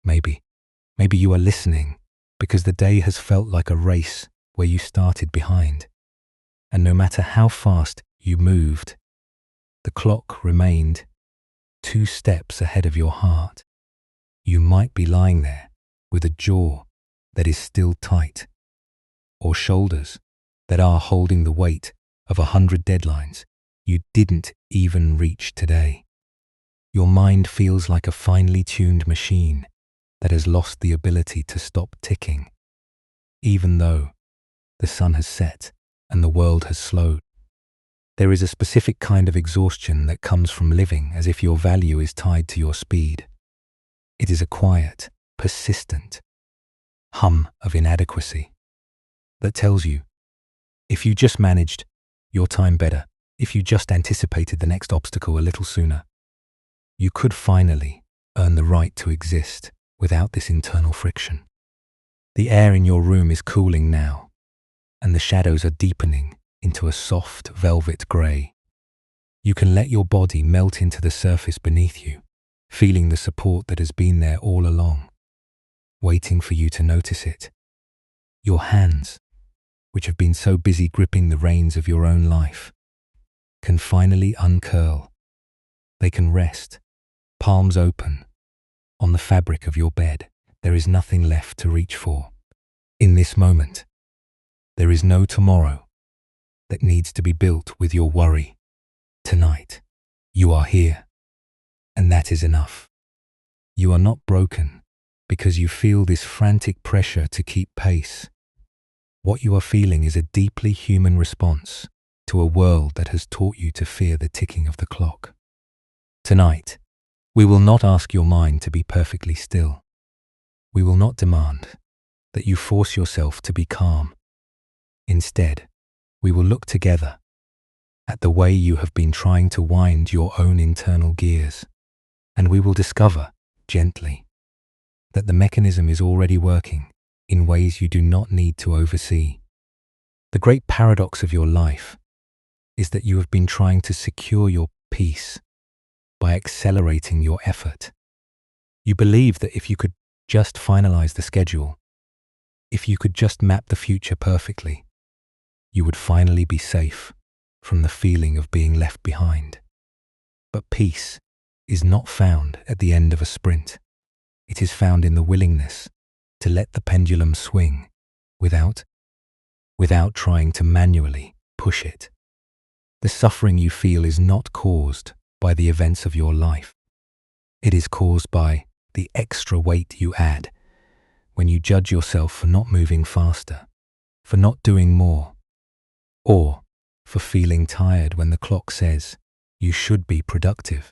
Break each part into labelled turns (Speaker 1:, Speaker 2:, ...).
Speaker 1: Maybe you are listening because the day has felt like a race where you started behind. And no matter how fast you moved, the clock remained 2 steps ahead of your heart. You might be lying there with a jaw that is still tight, or shoulders that are holding the weight of 100 deadlines you didn't even reach today. Your mind feels like a finely tuned machine that has lost the ability to stop ticking, even though the sun has set and the world has slowed. There is a specific kind of exhaustion that comes from living as if your value is tied to your speed. It is a quiet, persistent hum of inadequacy that tells you, if you just managed your time better, if you just anticipated the next obstacle a little sooner, you could finally earn the right to exist without this internal friction. The air in your room is cooling now, and the shadows are deepening into a soft velvet grey. You can let your body melt into the surface beneath you, feeling the support that has been there all along, waiting for you to notice it. Your hands, which have been so busy gripping the reins of your own life, can finally uncurl. They can rest, palms open, on the fabric of your bed. There is nothing left to reach for. In this moment, there is no tomorrow that needs to be built with your worry. Tonight, you are here, and that is enough. You are not broken because you feel this frantic pressure to keep pace. What you are feeling is a deeply human response to a world that has taught you to fear the ticking of the clock. Tonight, we will not ask your mind to be perfectly still. We will not demand that you force yourself to be calm. Instead, we will look together at the way you have been trying to wind your own internal gears, and we will discover, gently, that the mechanism is already working in ways you do not need to oversee. The great paradox of your life is that you have been trying to secure your peace by accelerating your effort. You believe that if you could just finalize the schedule, if you could just map the future perfectly, you would finally be safe from the feeling of being left behind. But peace is not found at the end of a sprint. It is found in the willingness to let the pendulum swing without trying to manually push it. The suffering you feel is not caused by the events of your life. It is caused by the extra weight you add when you judge yourself for not moving faster, for not doing more, or for feeling tired when the clock says you should be productive.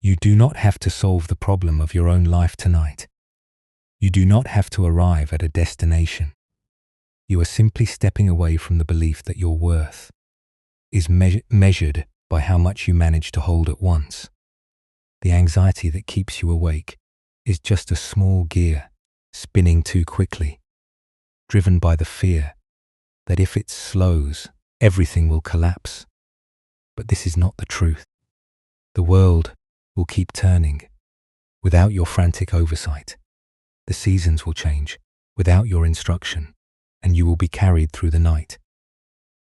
Speaker 1: You do not have to solve the problem of your own life tonight. You do not have to arrive at a destination. You are simply stepping away from the belief that your worth is measured by how much you manage to hold at once. The anxiety that keeps you awake is just a small gear spinning too quickly, driven by the fear that if it slows, everything will collapse. But this is not the truth. The world will keep turning without your frantic oversight. The seasons will change without your instruction, and you will be carried through the night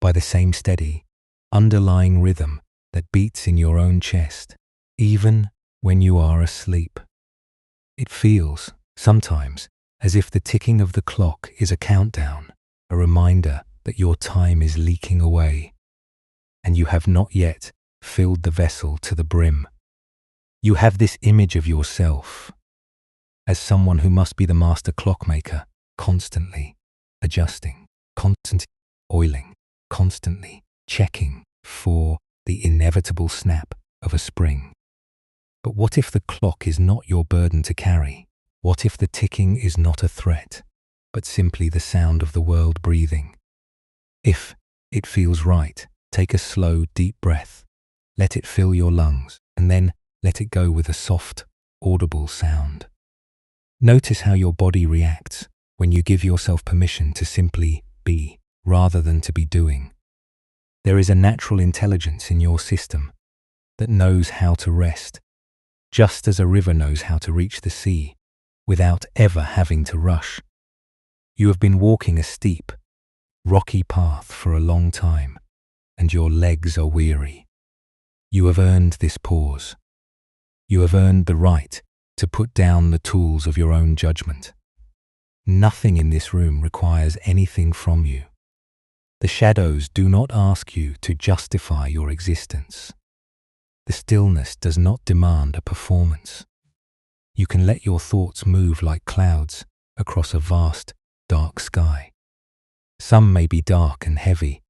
Speaker 1: by the same steady, underlying rhythm that beats in your own chest, even when you are asleep. It feels, sometimes, as if the ticking of the clock is a countdown, a reminder that your time is leaking away, and you have not yet filled the vessel to the brim. You have this image of yourself as someone who must be the master clockmaker, constantly adjusting, constantly oiling, constantly checking for the inevitable snap of a spring. But what if the clock is not your burden to carry? What if the ticking is not a threat, but simply the sound of the world breathing? If it feels right, take a slow, deep breath. Let it fill your lungs, and then let it go with a soft, audible sound. Notice how your body reacts when you give yourself permission to simply be, rather than to be doing. There is a natural intelligence in your system that knows how to rest, just as a river knows how to reach the sea. without ever having to rush. You have been walking a steep, rocky path for a long time, and your legs are weary. You have earned this pause. You have earned the right to put down the tools of your own judgment. Nothing in this room requires anything from you. The shadows do not ask you to justify your existence. The stillness does not demand a performance. You can let your thoughts move like clouds across a vast, dark sky. Some may be dark and heavy,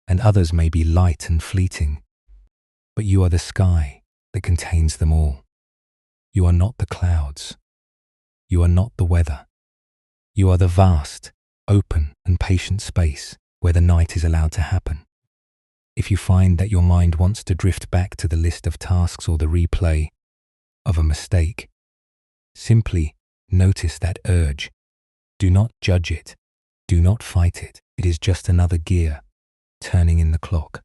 Speaker 1: and others may be light and fleeting, but you are the sky that contains them all. You are not the clouds. You are not the weather. You are the vast, open and patient space where the night is allowed to happen. If you find that your mind wants to drift back to the list of tasks or the replay of a mistake, simply notice that urge. Do not judge it. Do not fight it. It is just another gear turning in the clock,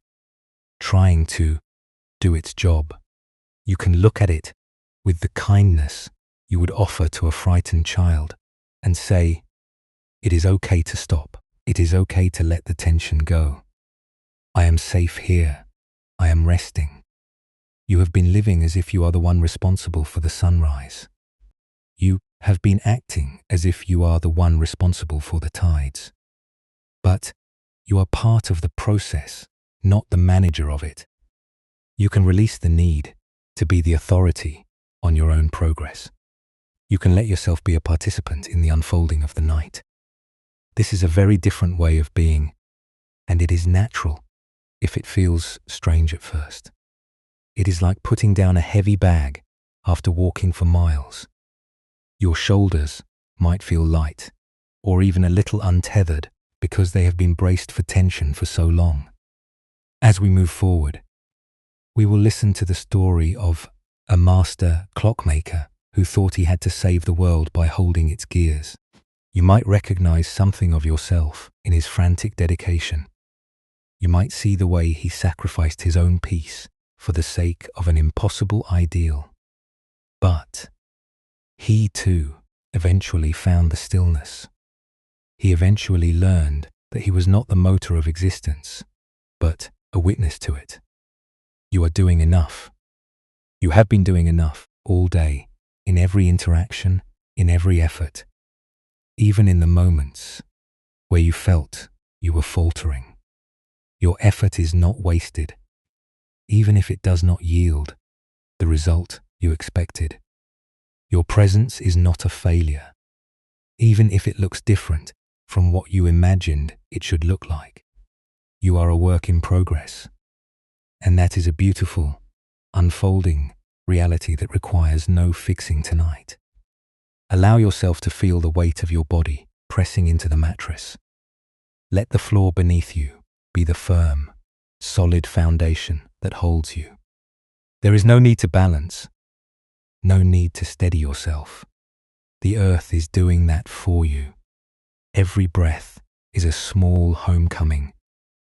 Speaker 1: trying to do its job. You can look at it with the kindness you would offer to a frightened child and say, it is okay to stop. It is okay to let the tension go. I am safe here. I am resting. You have been living as if you are the one responsible for the sunrise. You have been acting as if you are the one responsible for the tides. But you are part of the process, not the manager of it. You can release the need to be the authority on your own progress. You can let yourself be a participant in the unfolding of the night. This is a very different way of being, and it is natural if it feels strange at first. It is like putting down a heavy bag after walking for miles. Your shoulders might feel light, or even a little untethered because they have been braced for tension for so long. As we move forward, we will listen to the story of a master clockmaker who thought he had to save the world by holding its gears. You might recognize something of yourself in his frantic dedication. You might see the way he sacrificed his own peace for the sake of an impossible ideal. But he too eventually found the stillness. He eventually learned that he was not the motor of existence, but a witness to it. You are doing enough. You have been doing enough all day, in every interaction, in every effort, even in the moments where you felt you were faltering. Your effort is not wasted, even if it does not yield the result you expected. Your presence is not a failure, even if it looks different from what you imagined it should look like. You are a work in progress, and that is a beautiful, unfolding reality that requires no fixing tonight. Allow yourself to feel the weight of your body pressing into the mattress. Let the floor beneath you be the firm, solid foundation that holds you. There is no need to balance, no need to steady yourself. The earth is doing that for you. Every breath is a small homecoming,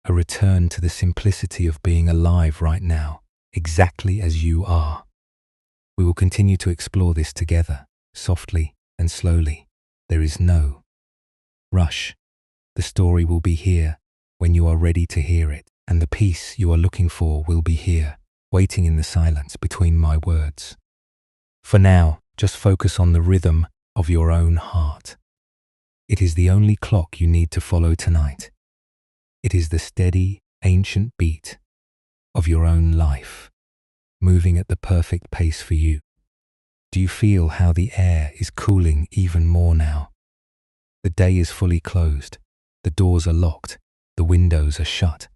Speaker 1: a return to the simplicity of being alive right now, exactly as you are. We will continue to explore this together, softly and slowly. There is no rush. The story will be here when you are ready to hear it, and the peace you are looking for will be here, waiting in the silence between my words. For now, just focus on the rhythm of your own heart. It is the only clock you need to follow tonight. It is the steady, ancient beat of your own life, moving at the perfect pace for you. Do you feel how the air is cooling even more now? The day is fully closed. The doors are locked. The windows are shut.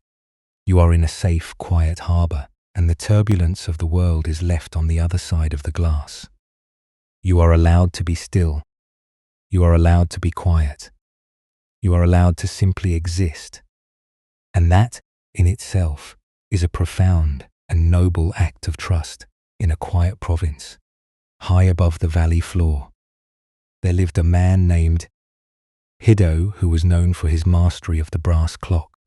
Speaker 1: You are in a safe, quiet harbor, and the turbulence of the world is left on the other side of the glass. You are allowed to be still. You are allowed to be quiet. You are allowed to simply exist. And that, in itself, is a profound and noble act of trust in a quiet province. High above the valley floor, there lived a man named Hiddo who was known for his mastery of the brass clock.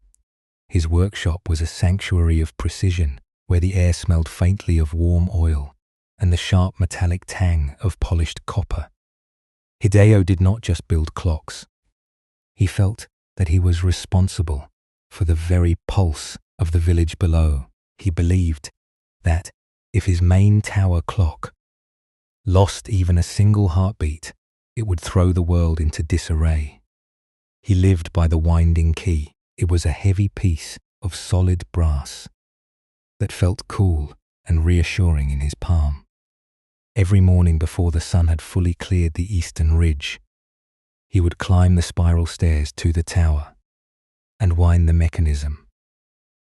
Speaker 1: His workshop was a sanctuary of precision where the air smelled faintly of warm oil and the sharp metallic tang of polished copper. Hideo did not just build clocks. He felt that he was responsible for the very pulse of the village below. He believed that if his main tower clock lost even a single heartbeat, it would throw the world into disarray. He lived by the winding key. It was a heavy piece of solid brass that felt cool and reassuring in his palm. Every morning before the sun had fully cleared the eastern ridge, he would climb the spiral stairs to the tower and wind the mechanism.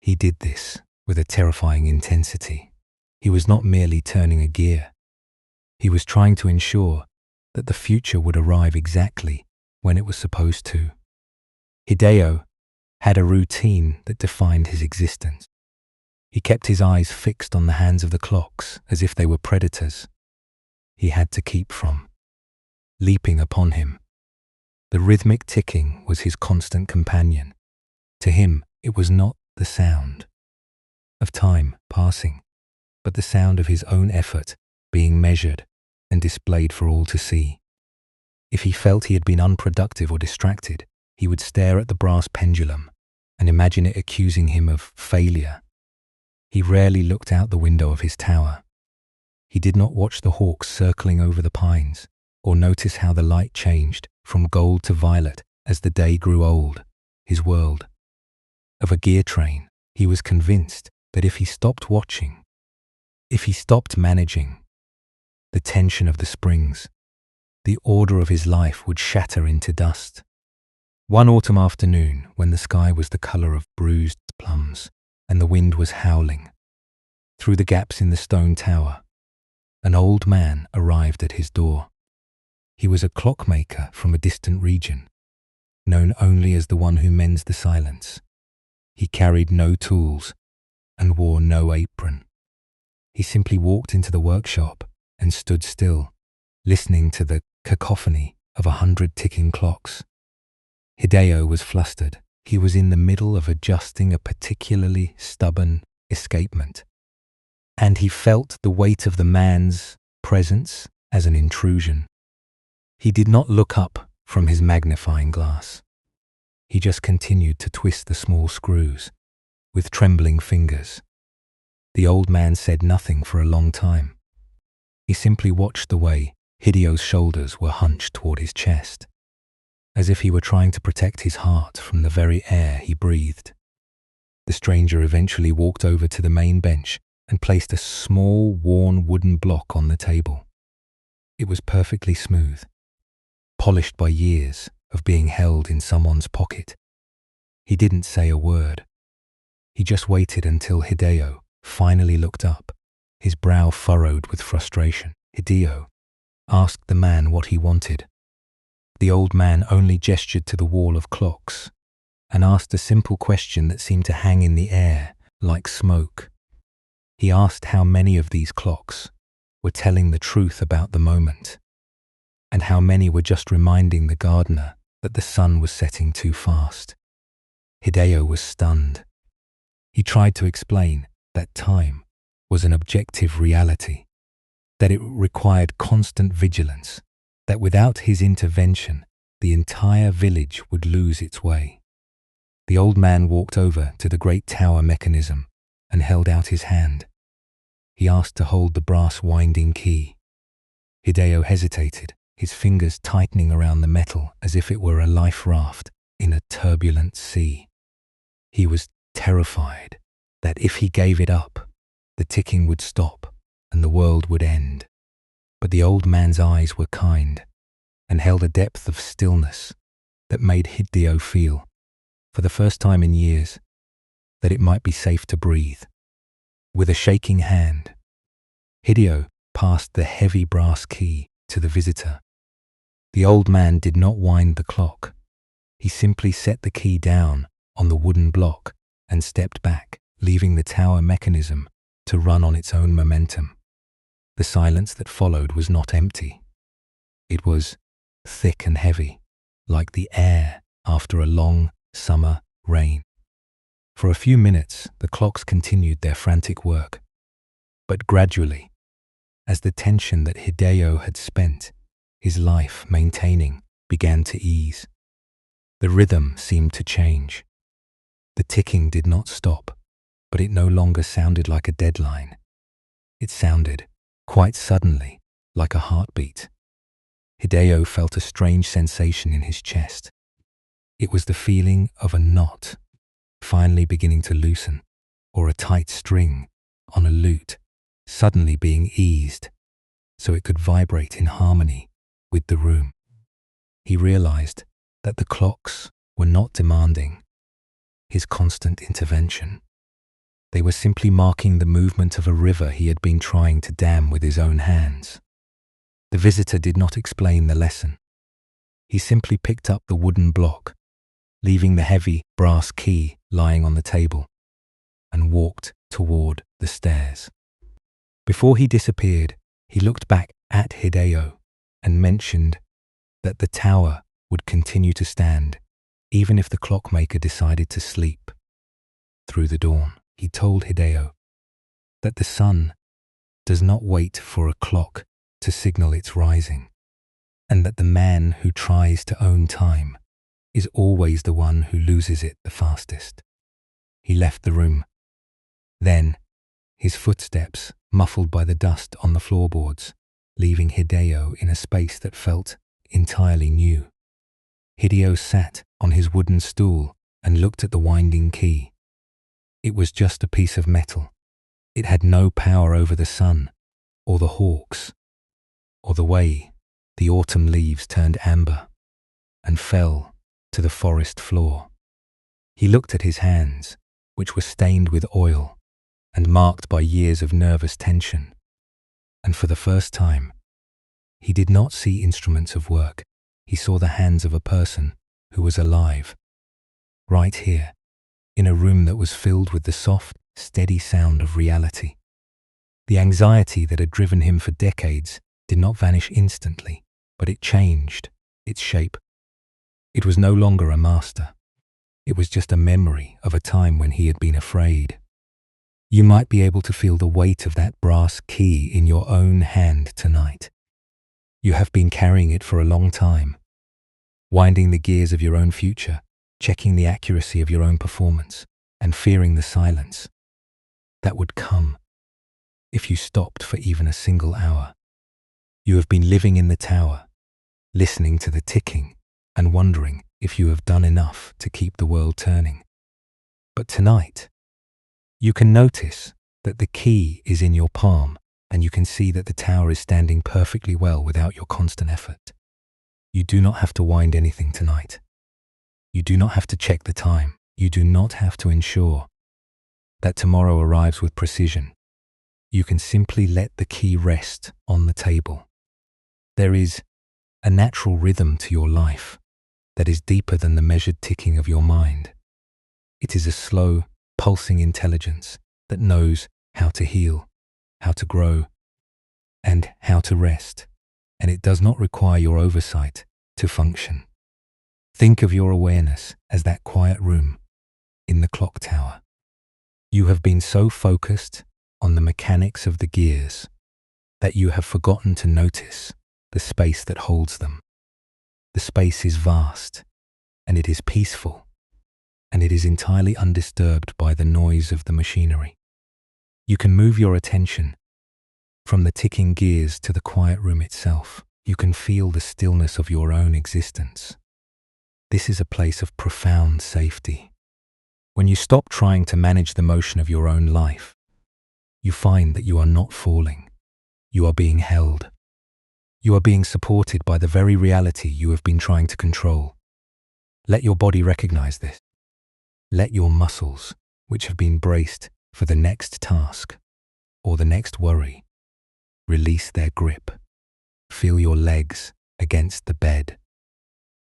Speaker 1: He did this with a terrifying intensity. He was not merely turning a gear. He was trying to ensure that the future would arrive exactly when it was supposed to. Hideo had a routine that defined his existence. He kept his eyes fixed on the hands of the clocks as if they were predators he had to keep from leaping upon him. The rhythmic ticking was his constant companion. To him, it was not the sound of time passing, but the sound of his own effort being measured and displayed for all to see. If he felt he had been unproductive or distracted, he would stare at the brass pendulum and imagine it accusing him of failure. He rarely looked out the window of his tower. He did not watch the hawks circling over the pines or notice how the light changed from gold to violet as the day grew old. His world of a gear train, he was convinced that if he stopped watching, if he stopped managing the tension of the springs, the order of his life would shatter into dust. One autumn afternoon, when the sky was the color of bruised plums and the wind was howling, through the gaps in the stone tower, an old man arrived at his door. He was a clockmaker from a distant region, known only as the one who mends the silence. He carried no tools and wore no apron. He simply walked into the workshop and stood still, listening to the cacophony of 100 ticking clocks. Hideo was flustered. He was in the middle of adjusting a particularly stubborn escapement, and he felt the weight of the man's presence as an intrusion. He did not look up from his magnifying glass. He just continued to twist the small screws with trembling fingers. The old man said nothing for a long time. He simply watched the way Hideo's shoulders were hunched toward his chest, as if he were trying to protect his heart from the very air he breathed. The stranger eventually walked over to the main bench and placed a small, worn wooden block on the table. It was perfectly smooth, polished by years of being held in someone's pocket. He didn't say a word. He just waited until Hideo finally looked up, his brow furrowed with frustration. Hideo asked the man what he wanted. The old man only gestured to the wall of clocks and asked a simple question that seemed to hang in the air like smoke. He asked how many of these clocks were telling the truth about the moment, and how many were just reminding the gardener that the sun was setting too fast. Hideo was stunned. He tried to explain that time was an objective reality, that it required constant vigilance, that without his intervention, the entire village would lose its way. The old man walked over to the great tower mechanism and held out his hand. He asked to hold the brass winding key. Hideo hesitated, his fingers tightening around the metal as if it were a life raft in a turbulent sea. He was terrified that if he gave it up, the ticking would stop and the world would end. But the old man's eyes were kind and held a depth of stillness that made Hideo feel, for the first time in years, that it might be safe to breathe. With a shaking hand, Hideo passed the heavy brass key to the visitor. The old man did not wind the clock. He simply set the key down on the wooden block and stepped back, leaving the tower mechanism to run on its own momentum. The silence that followed was not empty. It was thick and heavy, like the air after a long summer rain. For a few minutes, the clocks continued their frantic work. But gradually, as the tension that Hideo had spent his life maintaining, began to ease. The rhythm seemed to change. The ticking did not stop, but it no longer sounded like a deadline. It sounded, quite suddenly, like a heartbeat. Hideo felt a strange sensation in his chest. It was the feeling of a knot finally beginning to loosen, or a tight string on a lute suddenly being eased so it could vibrate in harmony with the room. He realized that the clocks were not demanding his constant intervention. They were simply marking the movement of a river he had been trying to dam with his own hands. The visitor did not explain the lesson. He simply picked up the wooden block, leaving the heavy brass key lying on the table, and walked toward the stairs. Before he disappeared, he looked back at Hideo and mentioned that the tower would continue to stand even if the clockmaker decided to sleep through the dawn. He told Hideo that the sun does not wait for a clock to signal its rising, and that the man who tries to own time is always the one who loses it the fastest. He left the room. Then, his footsteps muffled by the dust on the floorboards, leaving Hideo in a space that felt entirely new. Hideo sat on his wooden stool and looked at the winding key. It was just a piece of metal. It had no power over the sun, or the hawks, or the way the autumn leaves turned amber and fell to the forest floor. He looked at his hands, which were stained with oil and marked by years of nervous tension, and for the first time, he did not see instruments of work. He saw the hands of a person who was alive, right here, in a room that was filled with the soft, steady sound of reality. The anxiety that had driven him for decades did not vanish instantly, but it changed its shape. It was no longer a master. It was just a memory of a time when he had been afraid. You might be able to feel the weight of that brass key in your own hand tonight. You have been carrying it for a long time, winding the gears of your own future, checking the accuracy of your own performance, and fearing the silence that would come if you stopped for even a single hour. You have been living in the tower, listening to the ticking and wondering if you have done enough to keep the world turning. But tonight, you can notice that the key is in your palm, and you can see that the tower is standing perfectly well without your constant effort. You do not have to wind anything tonight. You do not have to check the time. You do not have to ensure that tomorrow arrives with precision. You can simply let the key rest on the table. There is a natural rhythm to your life that is deeper than the measured ticking of your mind. It is a slow, pulsing intelligence that knows how to heal, how to grow, and how to rest, and it does not require your oversight to function. Think of your awareness as that quiet room in the clock tower. You have been so focused on the mechanics of the gears that you have forgotten to notice the space that holds them. The space is vast, and it is peaceful, and it is entirely undisturbed by the noise of the machinery. You can move your attention from the ticking gears to the quiet room itself. You can feel the stillness of your own existence. This is a place of profound safety. When you stop trying to manage the motion of your own life, you find that you are not falling. You are being held. You are being supported by the very reality you have been trying to control. Let your body recognize this. Let your muscles, which have been braced for the next task or the next worry, release their grip. Feel your legs against the bed.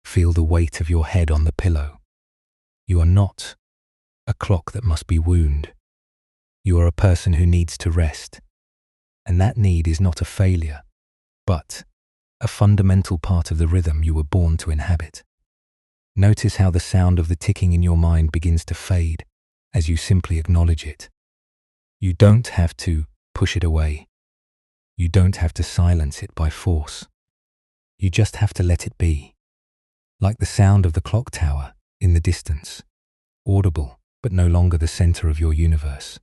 Speaker 1: Feel the weight of your head on the pillow. You are not a clock that must be wound. You are a person who needs to rest, and that need is not a failure, but a fundamental part of the rhythm you were born to inhabit. Notice how the sound of the ticking in your mind begins to fade as you simply acknowledge it. You don't have to push it away. You don't have to silence it by force. You just have to let it be. Like the sound of the clock tower in the distance, audible but no longer the center of your universe.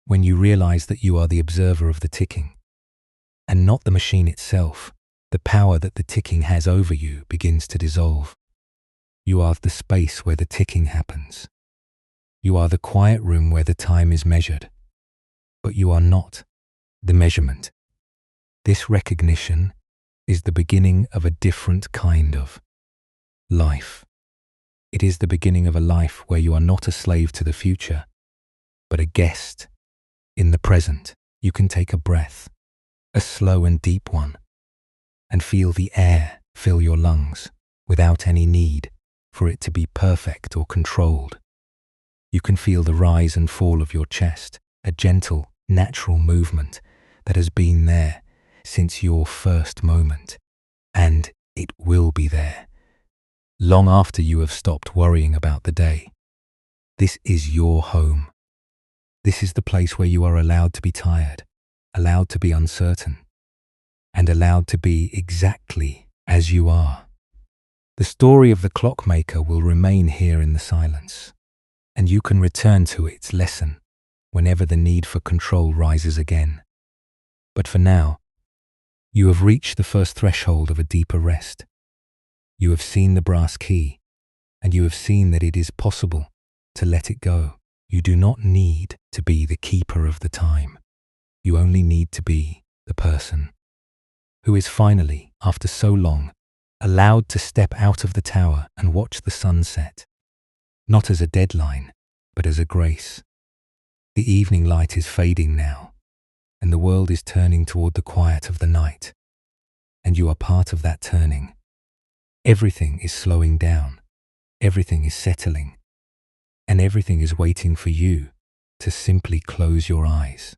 Speaker 1: When you realize that you are the observer of the ticking, and not the machine itself, the power that the ticking has over you begins to dissolve. You are the space where the ticking happens. You are the quiet room where the time is measured. But you are not the measurement. This recognition is the beginning of a different kind of life. It is the beginning of a life where you are not a slave to the future, but a guest in the present. You can take a breath, a slow and deep one, and feel the air fill your lungs without any need for it to be perfect or controlled. You can feel the rise and fall of your chest, a gentle, natural movement that has been there since your first moment, and it will be there long after you have stopped worrying about the day. This is your home. This is the place where you are allowed to be tired, allowed to be uncertain, and allowed to be exactly as you are. The story of the clockmaker will remain here in the silence, and you can return to its lesson whenever the need for control rises again. But for now, you have reached the first threshold of a deeper rest. You have seen the brass key, and you have seen that it is possible to let it go. You do not need to be the keeper of the time. You only need to be the person who is finally, after so long, allowed to step out of the tower and watch the sun set, not as a deadline, but as a grace. The evening light is fading now, and the world is turning toward the quiet of the night, and you are part of that turning. Everything is slowing down, everything is settling, and everything is waiting for you to simply close your eyes.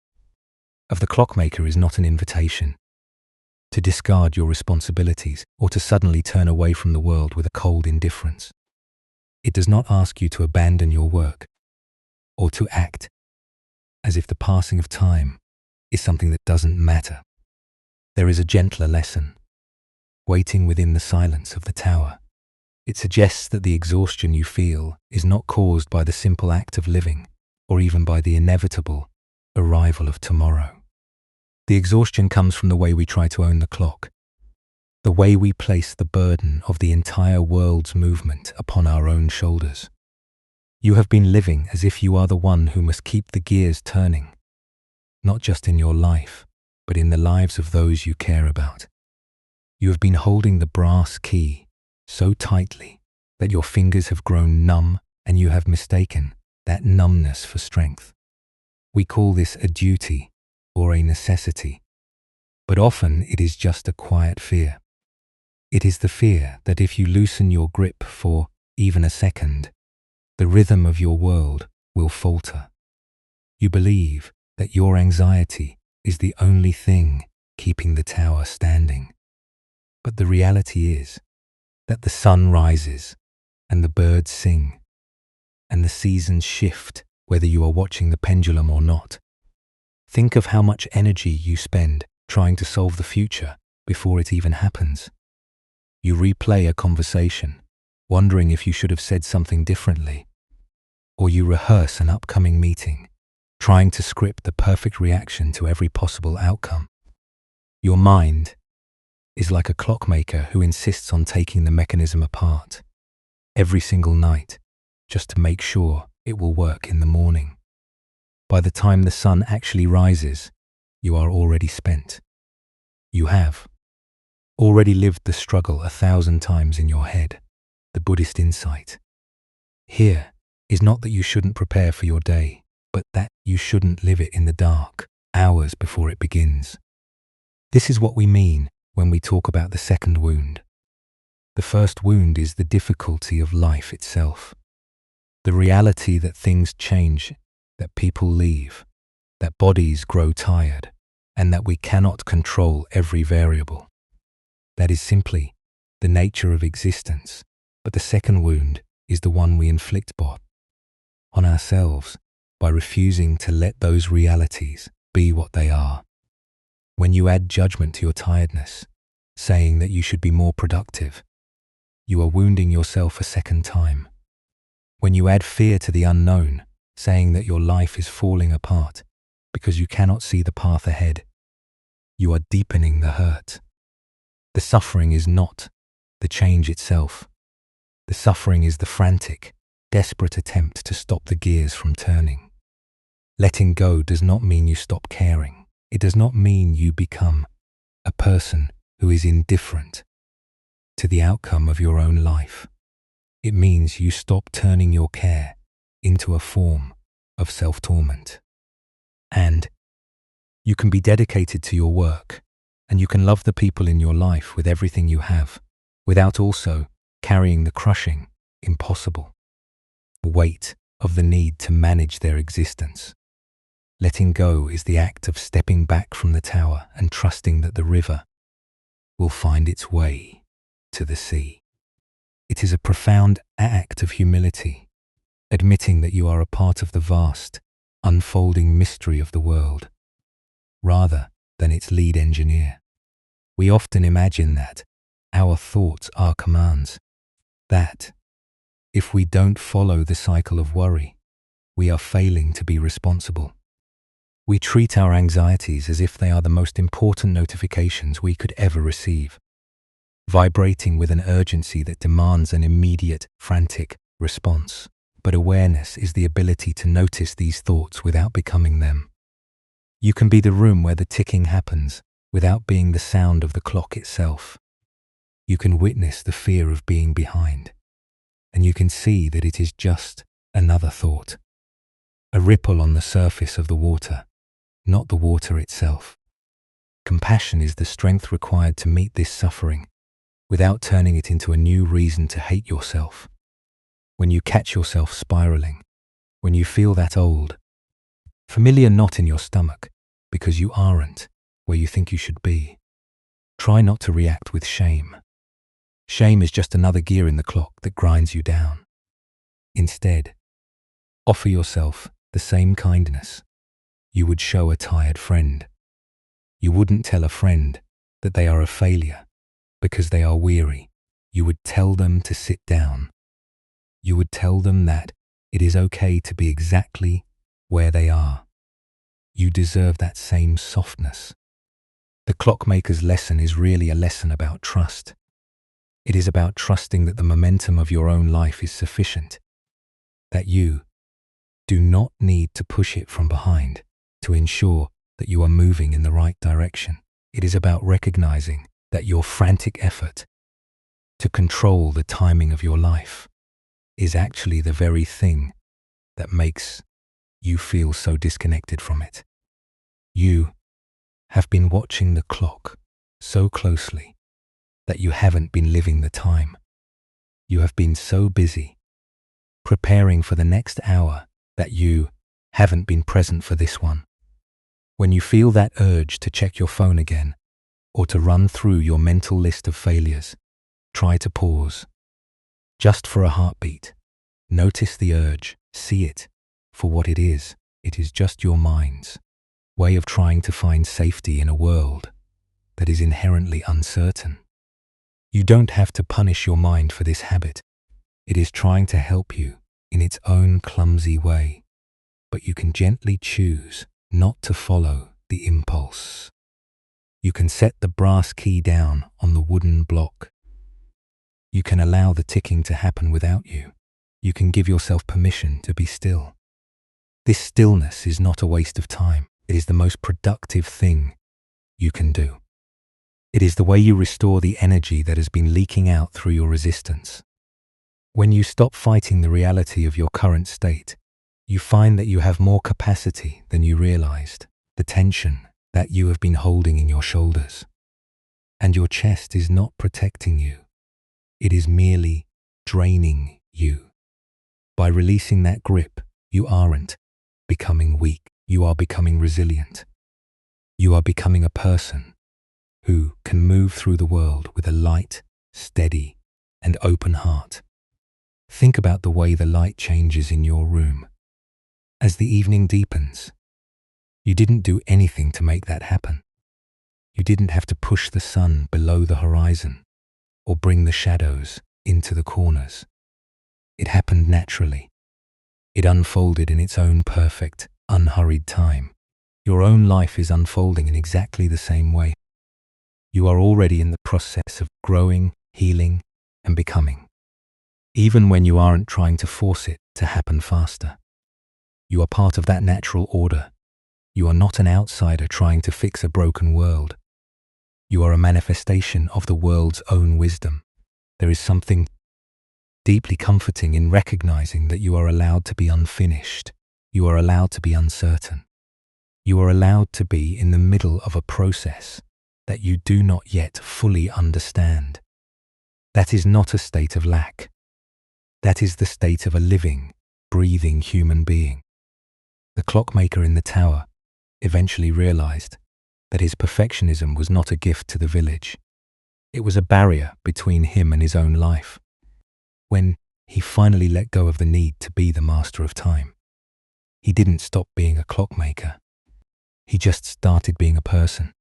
Speaker 1: Of the clockmaker is not an invitation to discard your responsibilities or to suddenly turn away from the world with a cold indifference. It does not ask you to abandon your work or to act as if the passing of time is something that doesn't matter. There is a gentler lesson waiting within the silence of the tower. It suggests that the exhaustion you feel is not caused by the simple act of living or even by the inevitable arrival of tomorrow. The exhaustion comes from the way we try to own the clock, the way we place the burden of the entire world's movement upon our own shoulders. You have been living as if you are the one who must keep the gears turning, not just in your life, but in the lives of those you care about. You have been holding the brass key so tightly that your fingers have grown numb and you have mistaken that numbness for strength. We call this a duty or a necessity, but often it is just a quiet fear. It is the fear that if you loosen your grip for even a second, the rhythm of your world will falter. You believe that your anxiety is the only thing keeping the tower standing. But the reality is that the sun rises and the birds sing and the seasons shift whether you are watching the pendulum or not. Think of how much energy you spend trying to solve the future before it even happens. You replay a conversation, wondering if you should have said something differently, or you rehearse an upcoming meeting, trying to script the perfect reaction to every possible outcome. Your mind is like a clockmaker who insists on taking the mechanism apart every single night just to make sure it will work in the morning. By the time the sun actually rises, you are already spent. You have already lived the struggle 1,000 times in your head. The Buddhist insight here is not that you shouldn't prepare for your day, but that you shouldn't live it in the dark hours before it begins. This is what we mean when we talk about the second wound. The first wound is the difficulty of life itself, the reality that things change, that people leave, that bodies grow tired, and that we cannot control every variable. That is simply the nature of existence, but the second wound is the one we inflict on ourselves by refusing to let those realities be what they are. When you add judgment to your tiredness, saying that you should be more productive, you are wounding yourself a second time. When you add fear to the unknown, saying that your life is falling apart because you cannot see the path ahead, you are deepening the hurt. The suffering is not the change itself. The suffering is the frantic, desperate attempt to stop the gears from turning. Letting go does not mean you stop caring. It does not mean you become a person who is indifferent to the outcome of your own life. It means you stop turning your care into a form of self-torment. And you can be dedicated to your work, and you can love the people in your life with everything you have, without also carrying the crushing, impossible weight of the need to manage their existence. Letting go is the act of stepping back from the tower and trusting that the river will find its way to the sea. It is a profound act of humility, admitting that you are a part of the vast, unfolding mystery of the world, rather than its lead engineer. We often imagine that our thoughts are commands, that if we don't follow the cycle of worry, we are failing to be responsible. We treat our anxieties as if they are the most important notifications we could ever receive, vibrating with an urgency that demands an immediate, frantic response. But awareness is the ability to notice these thoughts without becoming them. You can be the room where the ticking happens without being the sound of the clock itself. You can witness the fear of being behind, and you can see that it is just another thought, a ripple on the surface of the water, not the water itself. Compassion is the strength required to meet this suffering without turning it into a new reason to hate yourself. When you catch yourself spiraling, when you feel that old, familiar knot in your stomach because you aren't where you think you should be, try not to react with shame. Shame is just another gear in the clock that grinds you down. Instead, offer yourself the same kindness you would show a tired friend. You wouldn't tell a friend that they are a failure because they are weary. You would tell them to sit down. You would tell them that it is okay to be exactly where they are. You deserve that same softness. The clockmaker's lesson is really a lesson about trust. It is about trusting that the momentum of your own life is sufficient, that you do not need to push it from behind to ensure that you are moving in the right direction. It is about recognizing that your frantic effort to control the timing of your life is actually the very thing that makes you feel so disconnected from it. You have been watching the clock so closely that you haven't been living the time. You have been so busy preparing for the next hour that you haven't been present for this one. When you feel that urge to check your phone again or to run through your mental list of failures, try to pause. Just for a heartbeat, notice the urge, see it for what it is. It is just your mind's way of trying to find safety in a world that is inherently uncertain. You don't have to punish your mind for this habit. It is trying to help you in its own clumsy way, but you can gently choose not to follow the impulse. You can set the brass key down on the wooden block. You can allow the ticking to happen without you. You can give yourself permission to be still. This stillness is not a waste of time. It is the most productive thing you can do. It is the way you restore the energy that has been leaking out through your resistance. When you stop fighting the reality of your current state, you find that you have more capacity than you realized. The tension that you have been holding in your shoulders and your chest is not protecting you. It is merely draining you. By releasing that grip, you aren't becoming weak. You are becoming resilient. You are becoming a person who can move through the world with a light, steady, and open heart. Think about the way the light changes in your room. As the evening deepens, you didn't do anything to make that happen. You didn't have to push the sun below the horizon or bring the shadows into the corners. It happened naturally. It unfolded in its own perfect, unhurried time. Your own life is unfolding in exactly the same way. You are already in the process of growing, healing, and becoming, even when you aren't trying to force it to happen faster. You are part of that natural order. You are not an outsider trying to fix a broken world. You are a manifestation of the world's own wisdom. There is something deeply comforting in recognizing that you are allowed to be unfinished. You are allowed to be uncertain. You are allowed to be in the middle of a process that you do not yet fully understand. That is not a state of lack. That is the state of a living, breathing human being. The clockmaker in the tower eventually realized that his perfectionism was not a gift to the village. It was a barrier between him and his own life. When he finally let go of the need to be the master of time, he didn't stop being a clockmaker. He just started being a person.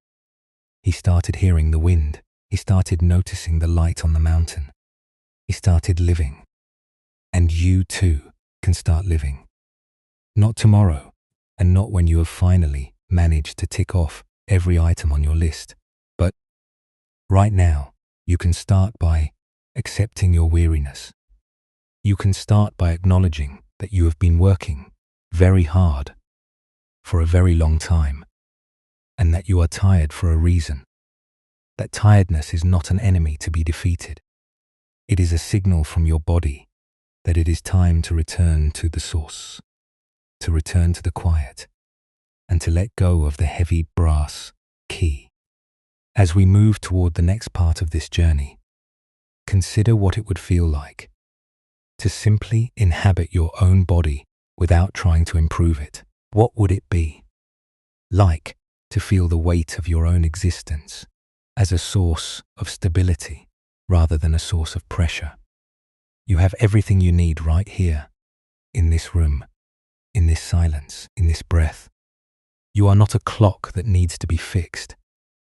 Speaker 1: He started hearing the wind. He started noticing the light on the mountain. He started living. And you too can start living. Not tomorrow, and not when you have finally managed to tick off every item on your list, but right now you can start by accepting your weariness. You can start by acknowledging that you have been working very hard for a very long time, and that you are tired for a reason. That tiredness is not an enemy to be defeated. It is a signal from your body that it is time to return to the source, to return to the quiet, and to let go of the heavy brass key. As we move toward the next part of this journey, consider what it would feel like to simply inhabit your own body without trying to improve it. What would it be like to feel the weight of your own existence as a source of stability rather than a source of pressure? You have everything you need right here, in this room, in this silence, in this breath. You are not a clock that needs to be fixed.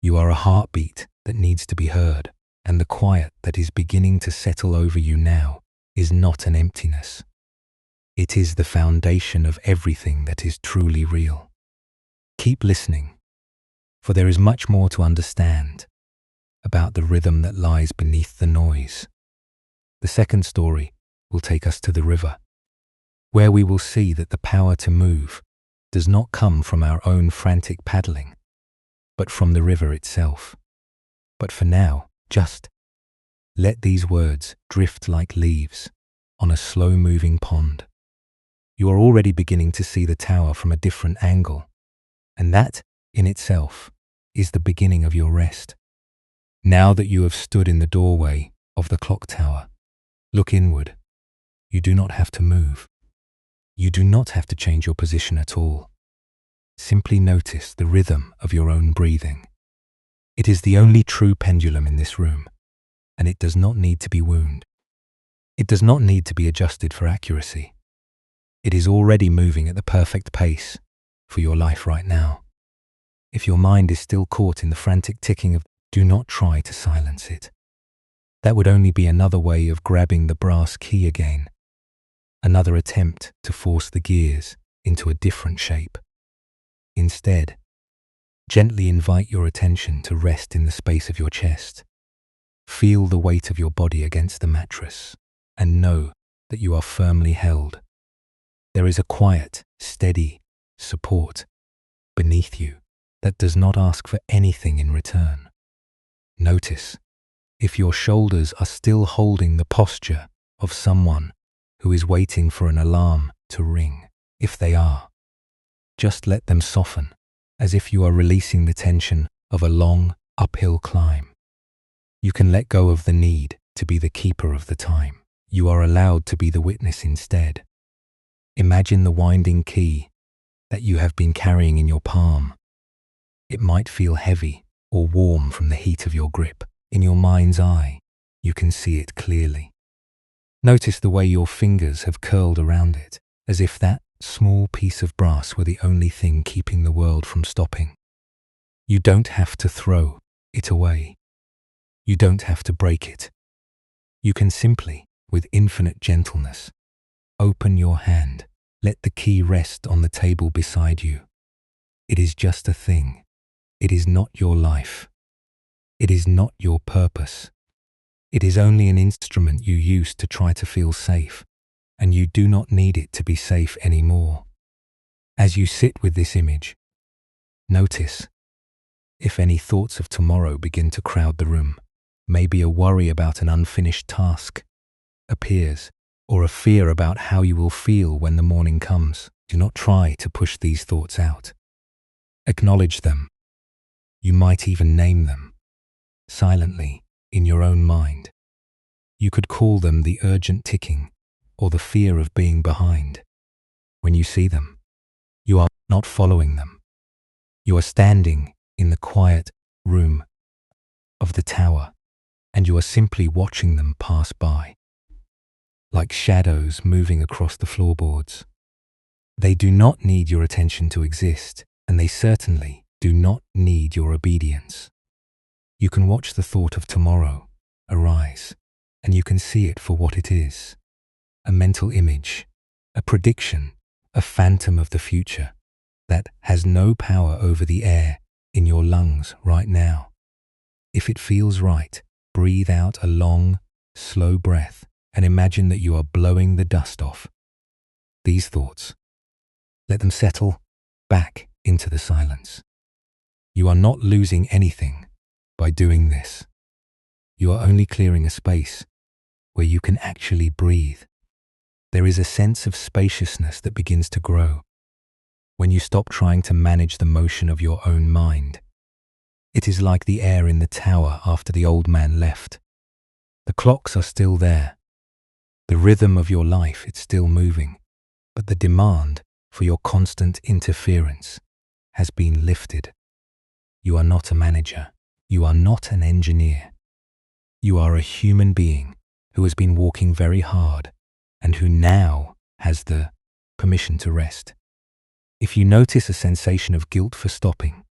Speaker 1: You are a heartbeat that needs to be heard, and the quiet that is beginning to settle over you now is not an emptiness. It is the foundation of everything that is truly real. Keep listening, for there is much more to understand about the rhythm that lies beneath the noise. The second story will take us to the river, where we will see that the power to move does not come from our own frantic paddling, but from the river itself. But for now, just let these words drift like leaves on a slow-moving pond. You are already beginning to see the tower from a different angle, and that, in itself, is the beginning of your rest. Now that you have stood in the doorway of the clock tower, look inward. You do not have to move. You do not have to change your position at all. Simply notice the rhythm of your own breathing. It is the only true pendulum in this room, and it does not need to be wound. It does not need to be adjusted for accuracy. It is already moving at the perfect pace for your life right now. If your mind is still caught in the frantic ticking of, do not try to silence it. That would only be another way of grabbing the brass key again, another attempt to force the gears into a different shape. Instead, gently invite your attention to rest in the space of your chest. Feel the weight of your body against the mattress and know that you are firmly held. There is a quiet, steady support beneath you that does not ask for anything in return. Notice if your shoulders are still holding the posture of someone who is waiting for an alarm to ring. If they are, just let them soften, as if you are releasing the tension of a long, uphill climb. You can let go of the need to be the keeper of the time. You are allowed to be the witness instead. Imagine the winding key that you have been carrying in your palm. It might feel heavy or warm from the heat of your grip. In your mind's eye, you can see it clearly. Notice the way your fingers have curled around it, as if that small piece of brass were the only thing keeping the world from stopping. You don't have to throw it away. You don't have to break it. You can simply, with infinite gentleness, open your hand. Let the key rest on the table beside you. It is just a thing. It is not your life. It is not your purpose. It is only an instrument you use to try to feel safe, and you do not need it to be safe anymore. As you sit with this image, notice if any thoughts of tomorrow begin to crowd the room. Maybe a worry about an unfinished task appears, or a fear about how you will feel when the morning comes. Do not try to push these thoughts out. Acknowledge them. You might even name them, silently, in your own mind. You could call them the urgent ticking or the fear of being behind. When you see them, you are not following them. You are standing in the quiet room of the tower, and you are simply watching them pass by, like shadows moving across the floorboards. They do not need your attention to exist, and they certainly do not need your obedience. You can watch the thought of tomorrow arise, and you can see it for what it is: a mental image, a prediction, a phantom of the future that has no power over the air in your lungs right now. If it feels right, breathe out a long, slow breath and imagine that you are blowing the dust off these thoughts. Let them settle back into the silence. You are not losing anything by doing this. You are only clearing a space where you can actually breathe. There is a sense of spaciousness that begins to grow when you stop trying to manage the motion of your own mind. It is like the air in the tower after the old man left. The clocks are still there. The rhythm of your life is still moving, but the demand for your constant interference has been lifted. You are not a manager. You are not an engineer. You are a human being who has been walking very hard and who now has the permission to rest. If you notice a sensation of guilt for stopping,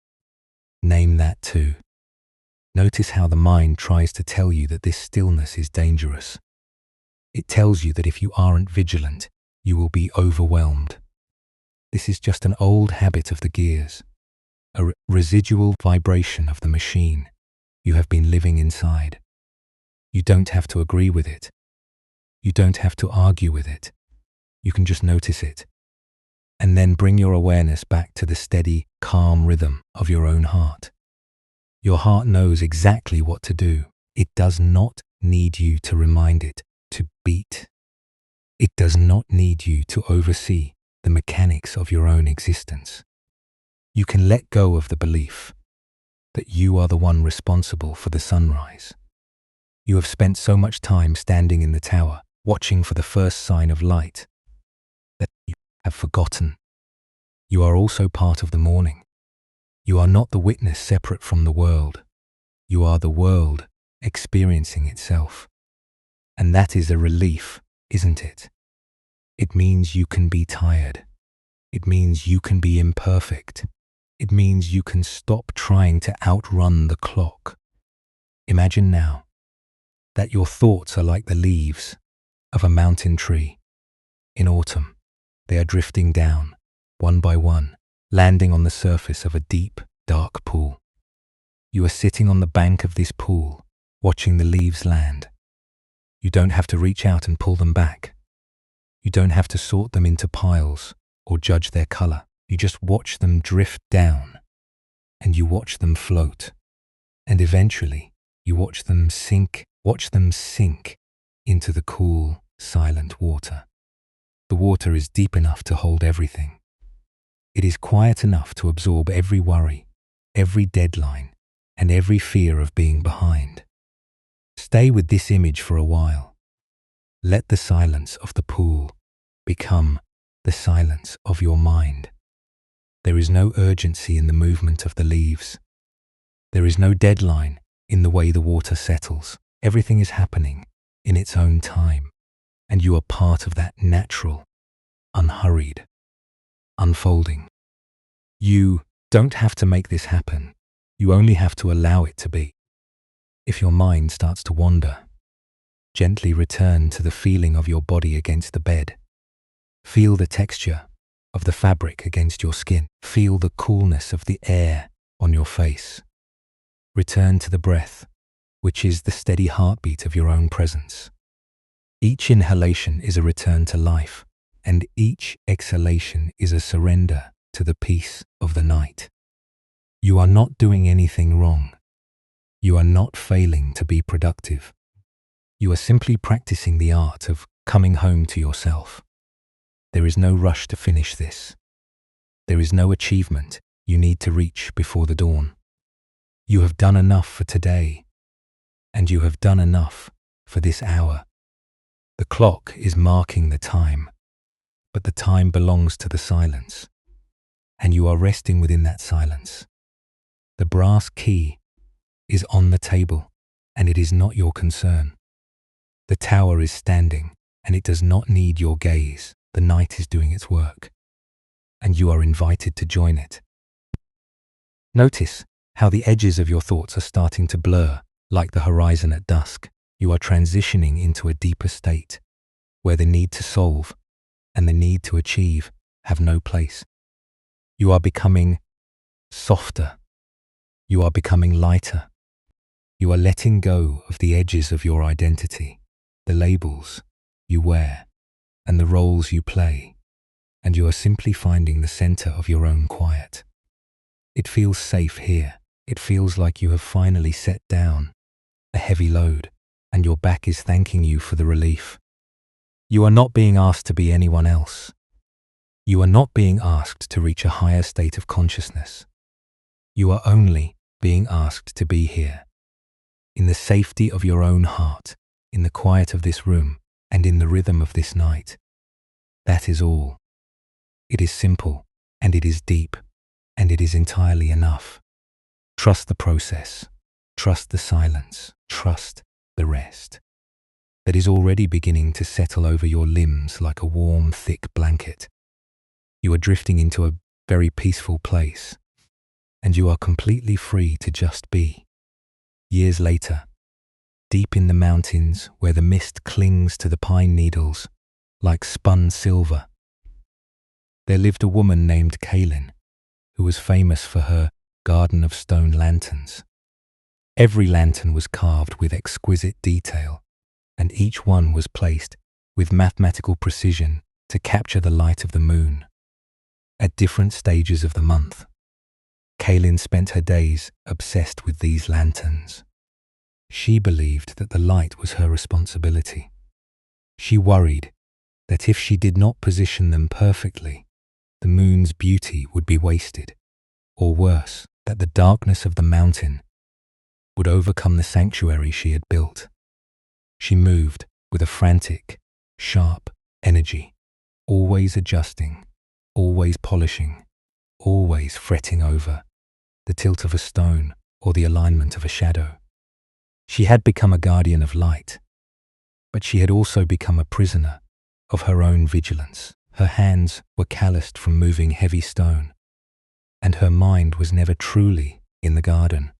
Speaker 1: name that too. Notice how the mind tries to tell you that this stillness is dangerous. It tells you that if you aren't vigilant, you will be overwhelmed. This is just an old habit of the gears, a residual vibration of the machine you have been living inside. You don't have to agree with it. You don't have to argue with it. You can just notice it. And then bring your awareness back to the steady, calm rhythm of your own heart. Your heart knows exactly what to do. It does not need you to remind it to beat. It does not need you to oversee the mechanics of your own existence. You can let go of the belief that you are the one responsible for the sunrise. You have spent so much time standing in the tower, watching for the first sign of light, that you have forgotten. You are also part of the morning. You are not the witness separate from the world. You are the world experiencing itself. And that is a relief, isn't it? It means you can be tired. It means you can be imperfect. It means you can stop trying to outrun the clock. Imagine now that your thoughts are like the leaves of a mountain tree. In autumn, they are drifting down, one by one, landing on the surface of a deep, dark pool. You are sitting on the bank of this pool, watching the leaves land. You don't have to reach out and pull them back. You don't have to sort them into piles or judge their color. You just watch them drift down, and you watch them float, and eventually you watch them sink into the cool, silent water. The water is deep enough to hold everything. It is quiet enough to absorb every worry, every deadline, and every fear of being behind. Stay with this image for a while. Let the silence of the pool become the silence of your mind. There is no urgency in the movement of the leaves. There is no deadline in the way the water settles. Everything is happening in its own time, and you are part of that natural, unhurried unfolding. You don't have to make this happen. You only have to allow it to be. If your mind starts to wander, gently return to the feeling of your body against the bed. Feel the texture of the fabric against your skin. Feel the coolness of the air on your face. Return to the breath, which is the steady heartbeat of your own presence. Each inhalation is a return to life, and each exhalation is a surrender to the peace of the night. You are not doing anything wrong. You are not failing to be productive. You are simply practicing the art of coming home to yourself. There is no rush to finish this. There is no achievement you need to reach before the dawn. You have done enough for today, and you have done enough for this hour. The clock is marking the time, but the time belongs to the silence, and you are resting within that silence. The brass key is on the table, and it is not your concern. The tower is standing, and it does not need your gaze. The night is doing its work, and you are invited to join it. Notice how the edges of your thoughts are starting to blur like the horizon at dusk. You are transitioning into a deeper state where the need to solve and the need to achieve have no place. You are becoming softer. You are becoming lighter. You are letting go of the edges of your identity, the labels you wear, and the roles you play, and you are simply finding the center of your own quiet. It feels safe here. It feels like you have finally set down a heavy load, and your back is thanking you for the relief. You are not being asked to be anyone else. You are not being asked to reach a higher state of consciousness. You are only being asked to be here, in the safety of your own heart, in the quiet of this room, and in the rhythm of this night. That is all. It is simple, and it is deep, and it is entirely enough. Trust the process. Trust the silence. Trust the rest that is already beginning to settle over your limbs like a warm, thick blanket. You are drifting into a very peaceful place, and you are completely free to just be. Years later, deep in the mountains where the mist clings to the pine needles like spun silver, there lived a woman named Kaylin, who was famous for her garden of stone lanterns. Every lantern was carved with exquisite detail, and each one was placed with mathematical precision to capture the light of the moon. At different stages of the month, Kaylin spent her days obsessed with these lanterns. She believed that the light was her responsibility. She worried that if she did not position them perfectly, the moon's beauty would be wasted, or worse, that the darkness of the mountain would overcome the sanctuary she had built. She moved with a frantic, sharp energy, always adjusting, always polishing, always fretting over the tilt of a stone or the alignment of a shadow. She had become a guardian of light, but she had also become a prisoner of her own vigilance. Her hands were calloused from moving heavy stone, and her mind was never truly in the garden.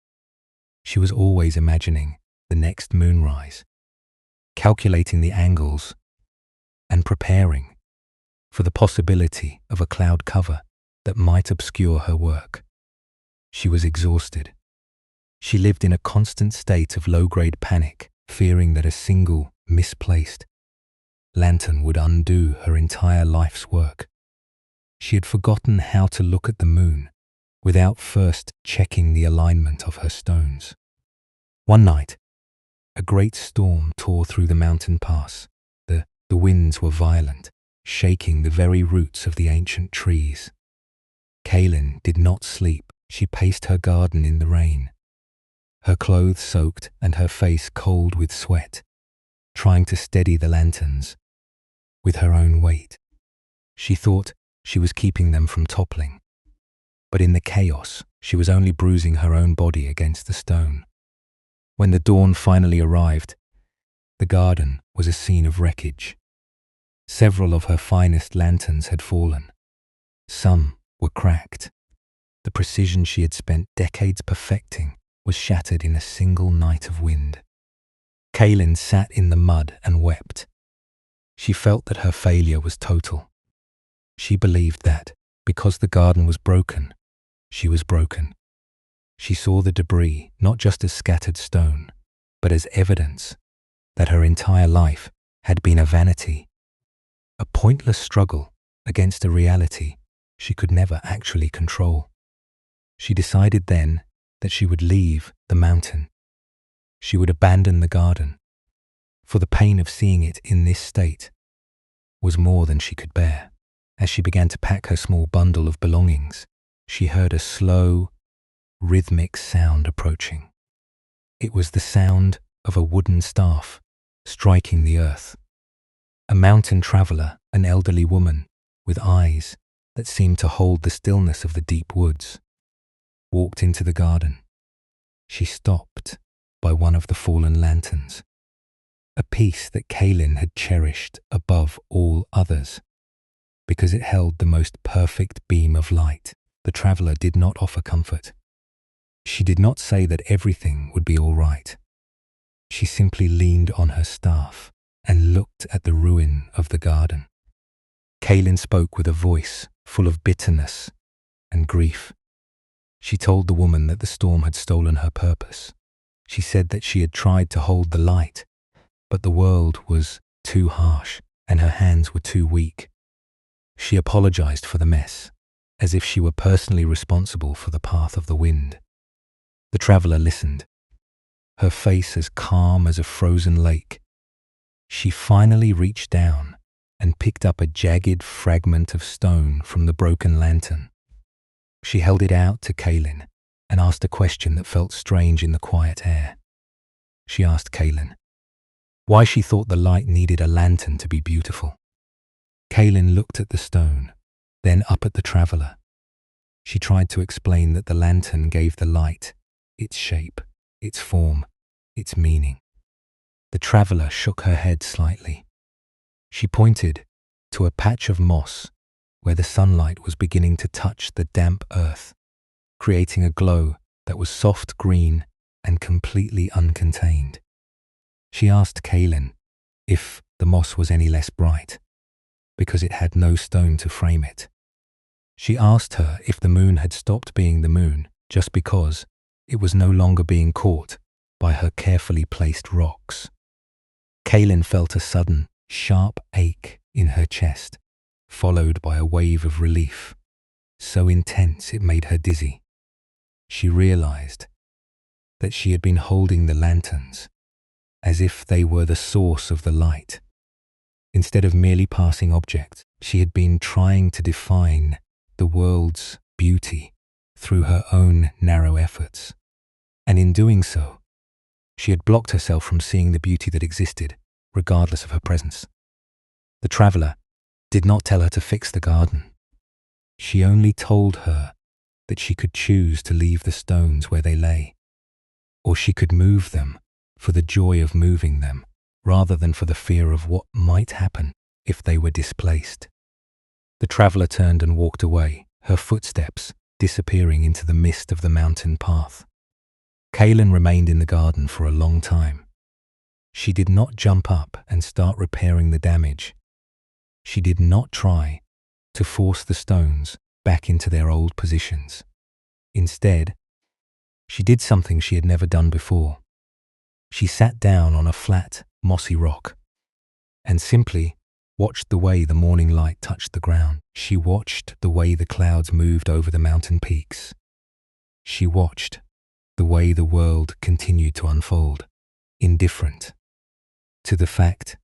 Speaker 1: She was always imagining the next moonrise, calculating the angles, and preparing for the possibility of a cloud cover that might obscure her work. She was exhausted. She lived in a constant state of low-grade panic, fearing that a single misplaced lantern would undo her entire life's work. She had forgotten how to look at the moon without first checking the alignment of her stones. One night, a great storm tore through the mountain pass. The winds were violent, shaking the very roots of the ancient trees. Kaylin did not sleep. She paced her garden in the rain, her clothes soaked and her face cold with sweat, trying to steady the lanterns with her own weight. She thought she was keeping them from toppling, but in the chaos, she was only bruising her own body against the stone. When the dawn finally arrived, the garden was a scene of wreckage. Several of her finest lanterns had fallen. Some were cracked, The precision she had spent decades perfecting was shattered in a single night of wind. Kaylin sat in the mud and wept. She felt that her failure was total. She believed that, because the garden was broken, she was broken. She saw the debris not just as scattered stone, but as evidence that her entire life had been a vanity, a pointless struggle against a reality she could never actually control. She decided then that she would leave the mountain. She would abandon the garden, for the pain of seeing it in this state was more than she could bear. As she began to pack her small bundle of belongings, she heard a slow, rhythmic sound approaching. It was the sound of a wooden staff striking the earth. A mountain traveler, an elderly woman with eyes that seemed to hold the stillness of the deep woods, walked into the garden. She stopped by one of the fallen lanterns, a piece that Kaylin had cherished above all others, because it held the most perfect beam of light. The traveler did not offer comfort. She did not say that everything would be all right. She simply leaned on her staff and looked at the ruin of the garden. Kaylin spoke with a voice full of bitterness and grief. She told the woman that the storm had stolen her purpose. She said that she had tried to hold the light, but the world was too harsh and her hands were too weak. She apologized for the mess, as if she were personally responsible for the path of the wind. The traveler listened, her face as calm as a frozen lake. She finally reached down and picked up a jagged fragment of stone from the broken lantern. She held it out to Kaylin and asked a question that felt strange in the quiet air. She asked Kaylin why she thought the light needed a lantern to be beautiful. Kaylin looked at the stone, then up at the traveler. She tried to explain that the lantern gave the light its shape, its form, its meaning. The traveler shook her head slightly. She pointed to a patch of moss where the sunlight was beginning to touch the damp earth, creating a glow that was soft green and completely uncontained. She asked Kaylin if the moss was any less bright, because it had no stone to frame it. She asked her if the moon had stopped being the moon just because it was no longer being caught by her carefully placed rocks. Kaylin felt a sudden, sharp ache in her chest, followed by a wave of relief, so intense it made her dizzy. She realized that she had been holding the lanterns as if they were the source of the light. Instead of merely passing objects, she had been trying to define the world's beauty through her own narrow efforts. And in doing so, she had blocked herself from seeing the beauty that existed, regardless of her presence. The traveler did not tell her to fix the garden. She only told her that she could choose to leave the stones where they lay, or she could move them for the joy of moving them, rather than for the fear of what might happen if they were displaced. The traveler turned and walked away, her footsteps disappearing into the mist of the mountain path. Kaylin remained in the garden for a long time. She did not jump up and start repairing the damage. She did not try to force the stones back into their old positions. Instead, she did something she had never done before. She sat down on a flat, mossy rock and simply watched the way the morning light touched the ground. She watched the way the clouds moved over the mountain peaks. She watched the way the world continued to unfold, indifferent to the fact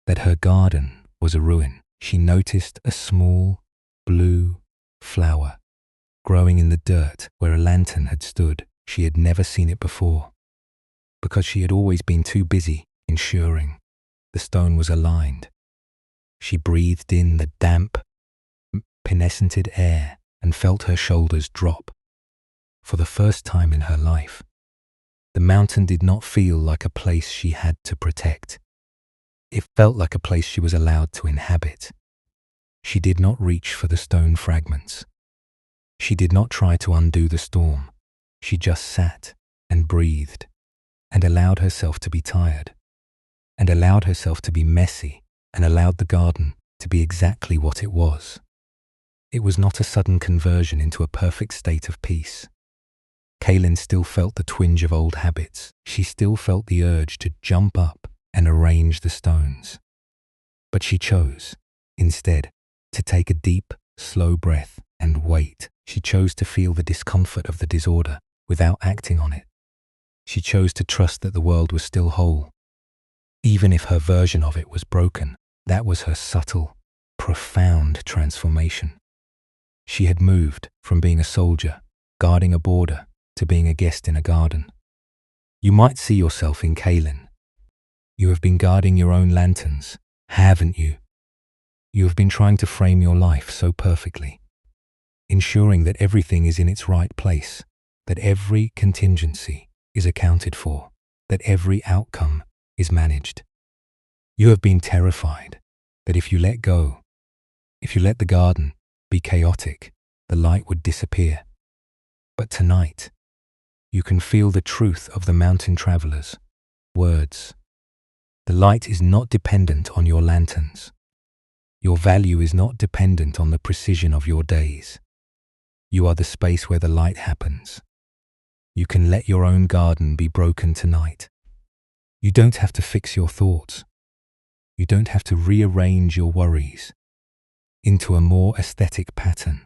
Speaker 1: that her garden was a ruin. She noticed a small, blue flower growing in the dirt where a lantern had stood. She had never seen it before, because she had always been too busy ensuring the stone was aligned. She breathed in the damp, penescented air and felt her shoulders drop. For the first time in her life, the mountain did not feel like a place she had to protect. It felt like a place she was allowed to inhabit. She did not reach for the stone fragments. She did not try to undo the storm. She just sat and breathed and allowed herself to be tired and allowed herself to be messy and allowed the garden to be exactly what it was. It was not a sudden conversion into a perfect state of peace. Kaylin still felt the twinge of old habits. She still felt the urge to jump up and arrange the stones. But she chose, instead, to take a deep, slow breath and wait. She chose to feel the discomfort of the disorder without acting on it. She chose to trust that the world was still whole. Even if her version of it was broken, that was her subtle, profound transformation. She had moved from being a soldier, guarding a border, to being a guest in a garden. You might see yourself in Kaylin. You have been guarding your own lanterns, haven't you? You have been trying to frame your life so perfectly, ensuring that everything is in its right place, that every contingency is accounted for, that every outcome is managed. You have been terrified that if you let go, if you let the garden be chaotic, the light would disappear. But tonight, you can feel the truth of the mountain traveler's words. The light is not dependent on your lanterns. Your value is not dependent on the precision of your days. You are the space where the light happens. You can let your own garden be broken tonight. You don't have to fix your thoughts. You don't have to rearrange your worries into a more aesthetic pattern.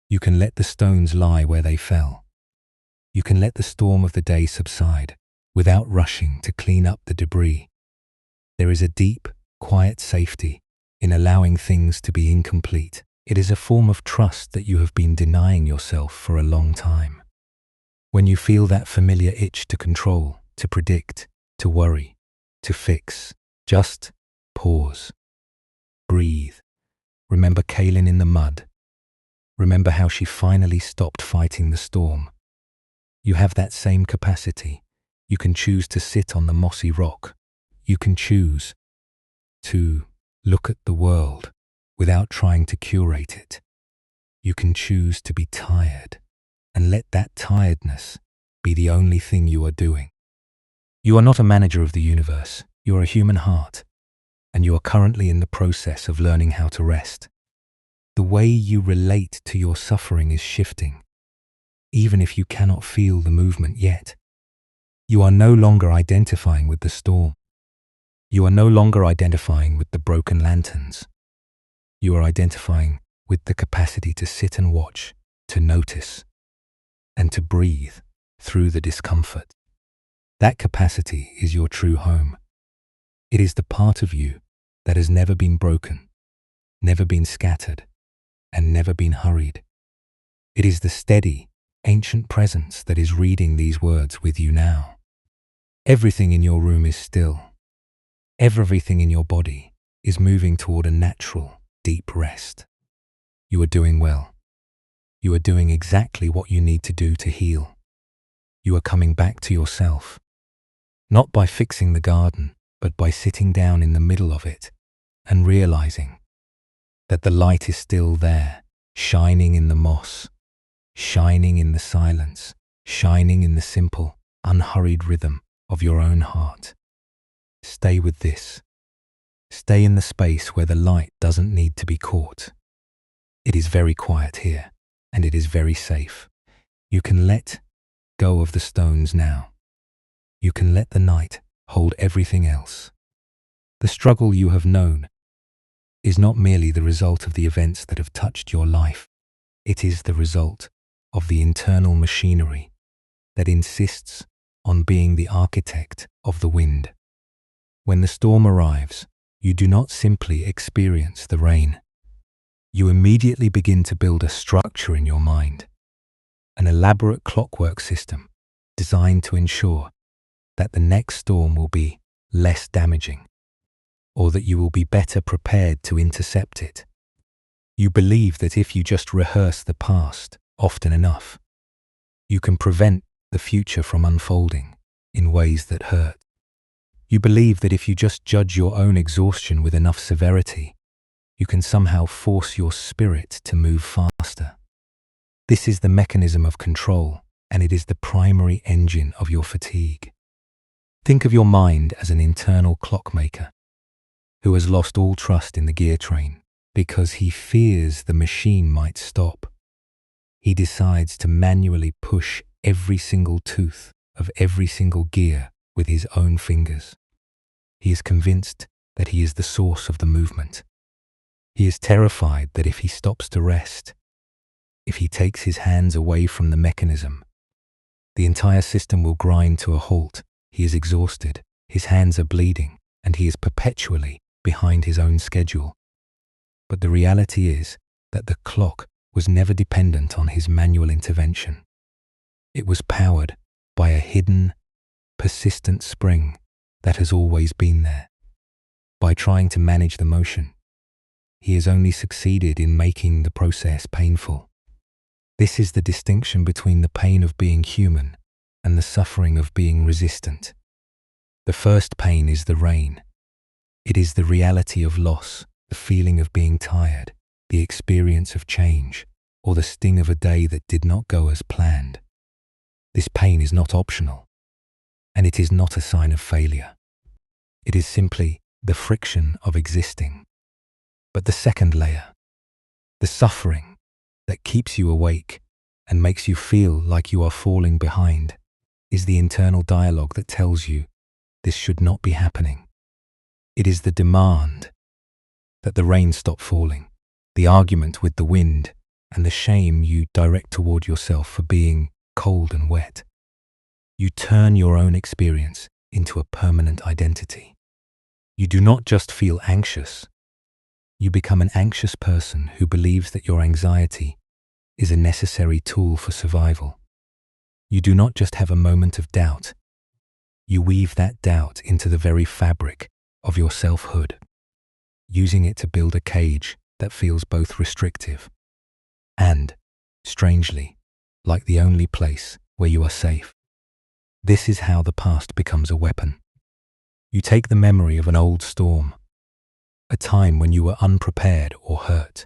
Speaker 1: You can let the stones lie where they fell. You can let the storm of the day subside without rushing to clean up the debris. There is a deep, quiet safety in allowing things to be incomplete. It is a form of trust that you have been denying yourself for a long time. When you feel that familiar itch to control, to predict, to worry, to fix, just pause. Breathe. Remember Kaylin in the mud. Remember how she finally stopped fighting the storm. You have that same capacity. You can choose to sit on the mossy rock. You can choose to look at the world without trying to curate it. You can choose to be tired and let that tiredness be the only thing you are doing. You are not a manager of the universe. You are a human heart, and you are currently in the process of learning how to rest. The way you relate to your suffering is shifting, even if you cannot feel the movement yet. You are no longer identifying with the storm. You are no longer identifying with the broken lanterns. You are identifying with the capacity to sit and watch, to notice, and to breathe through the discomfort. That capacity is your true home. It is the part of you that has never been broken, never been scattered, and never been hurried. It is the steady, ancient presence that is reading these words with you now. Everything in your room is still. Everything in your body is moving toward a natural, deep rest. You are doing well. You are doing exactly what you need to do to heal. You are coming back to yourself, not by fixing the garden, but by sitting down in the middle of it and realizing that the light is still there, shining in the moss, shining in the silence, shining in the simple, unhurried rhythm of your own heart. Stay with this. Stay in the space where the light doesn't need to be caught. It is very quiet here, and it is very safe. You can let go of the stones now. You can let the night hold everything else. The struggle you have known is not merely the result of the events that have touched your life. It is the result of the internal machinery that insists on being the architect of the wind. When the storm arrives, you do not simply experience the rain. You immediately begin to build a structure in your mind, an elaborate clockwork system designed to ensure that the next storm will be less damaging, or that you will be better prepared to intercept it. You believe that if you just rehearse the past often enough, you can prevent the future from unfolding in ways that hurt. You believe that if you just judge your own exhaustion with enough severity, you can somehow force your spirit to move faster. This is the mechanism of control, and it is the primary engine of your fatigue. Think of your mind as an internal clockmaker who has lost all trust in the gear train because he fears the machine might stop. He decides to manually push every single tooth of every single gear with his own fingers. He is convinced that he is the source of the movement. He is terrified that if he stops to rest, if he takes his hands away from the mechanism, the entire system will grind to a halt. He is exhausted, his hands are bleeding, and he is perpetually behind his own schedule. But the reality is that the clock was never dependent on his manual intervention. It was powered by a hidden, persistent spring that has always been there. By trying to manage the motion, he has only succeeded in making the process painful. This is the distinction between the pain of being human and the suffering of being resistant. The first pain is the rain. It is the reality of loss, the feeling of being tired, the experience of change, or the sting of a day that did not go as planned. This pain is not optional, and it is not a sign of failure. It is simply the friction of existing. But the second layer, the suffering that keeps you awake and makes you feel like you are falling behind, is the internal dialogue that tells you this should not be happening. It is the demand that the rain stop falling, the argument with the wind, and the shame you direct toward yourself for being cold and wet. You turn your own experience into a permanent identity. You do not just feel anxious. You become an anxious person who believes that your anxiety is a necessary tool for survival. You do not just have a moment of doubt. You weave that doubt into the very fabric of your selfhood, using it to build a cage that feels both restrictive and, strangely, like the only place where you are safe. This is how the past becomes a weapon. You take the memory of an old storm, a time when you were unprepared or hurt,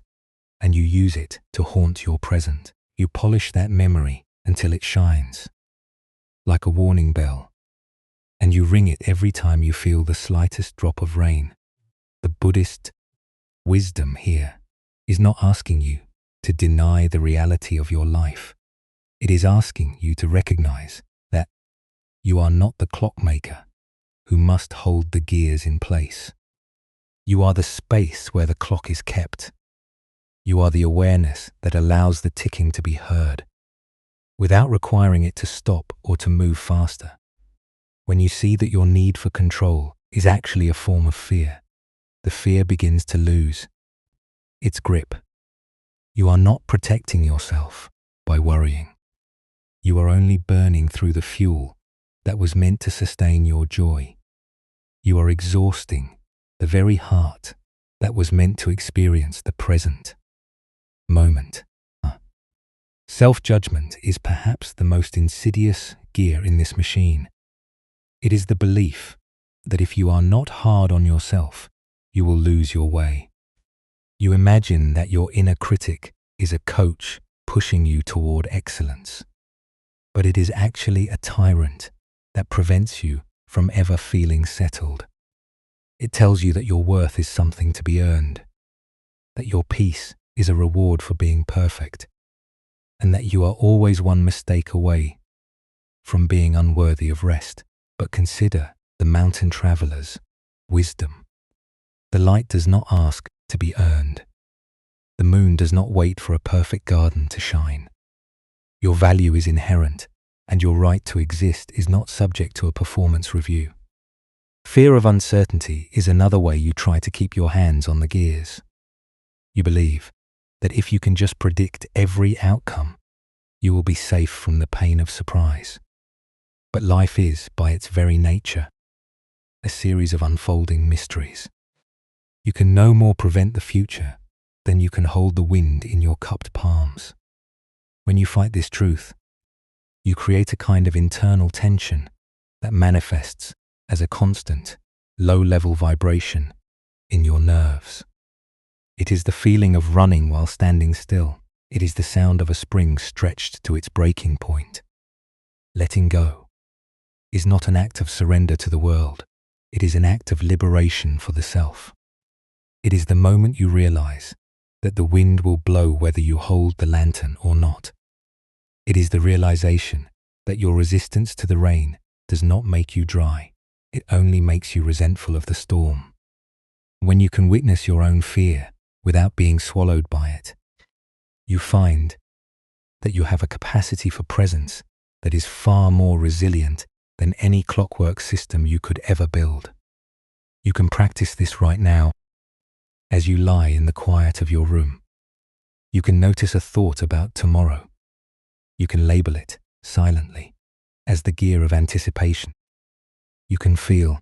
Speaker 1: and you use it to haunt your present. You polish that memory until it shines, like a warning bell, and you ring it every time you feel the slightest drop of rain. The Buddhist wisdom here is not asking you to deny the reality of your life. It is asking you to recognize that you are not the clockmaker who must hold the gears in place. You are the space where the clock is kept. You are the awareness that allows the ticking to be heard, without requiring it to stop or to move faster. When you see that your need for control is actually a form of fear, the fear begins to lose its grip. You are not protecting yourself by worrying. You are only burning through the fuel that was meant to sustain your joy. You are exhausting the very heart that was meant to experience the present moment. Self-judgment is perhaps the most insidious gear in this machine. It is the belief that if you are not hard on yourself, you will lose your way. You imagine that your inner critic is a coach pushing you toward excellence, but it is actually a tyrant that prevents you from ever feeling settled. It tells you that your worth is something to be earned, that your peace is a reward for being perfect, and that you are always one mistake away from being unworthy of rest. But consider the mountain traveler's wisdom. The light does not ask to be earned. The moon does not wait for a perfect garden to shine. Your value is inherent, and your right to exist is not subject to a performance review. Fear of uncertainty is another way you try to keep your hands on the gears. You believe that if you can just predict every outcome, you will be safe from the pain of surprise. But life is, by its very nature, a series of unfolding mysteries. You can no more prevent the future than you can hold the wind in your cupped palms. When you fight this truth, you create a kind of internal tension that manifests as a constant, low-level vibration in your nerves. It is the feeling of running while standing still. It is the sound of a spring stretched to its breaking point. Letting go is not an act of surrender to the world. It is an act of liberation for the self. It is the moment you realize that the wind will blow whether you hold the lantern or not. It is the realization that your resistance to the rain does not make you dry. It only makes you resentful of the storm. When you can witness your own fear without being swallowed by it, you find that you have a capacity for presence that is far more resilient than any clockwork system you could ever build. You can practice this right now as you lie in the quiet of your room. You can notice a thought about tomorrow. You can label it silently as the gear of anticipation. You can feel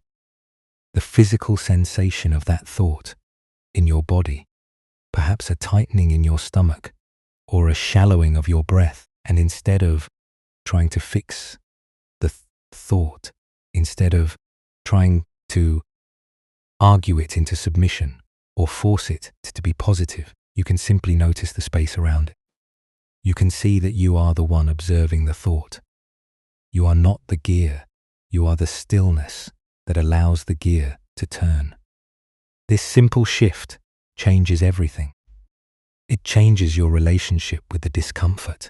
Speaker 1: the physical sensation of that thought in your body, perhaps a tightening in your stomach or a shallowing of your breath. And instead of trying to fix the thought, instead of trying to argue it into submission or force it to be positive, you can simply notice the space around it. You can see that you are the one observing the thought. You are not the gear. You are the stillness that allows the gear to turn. This simple shift changes everything. It changes your relationship with the discomfort.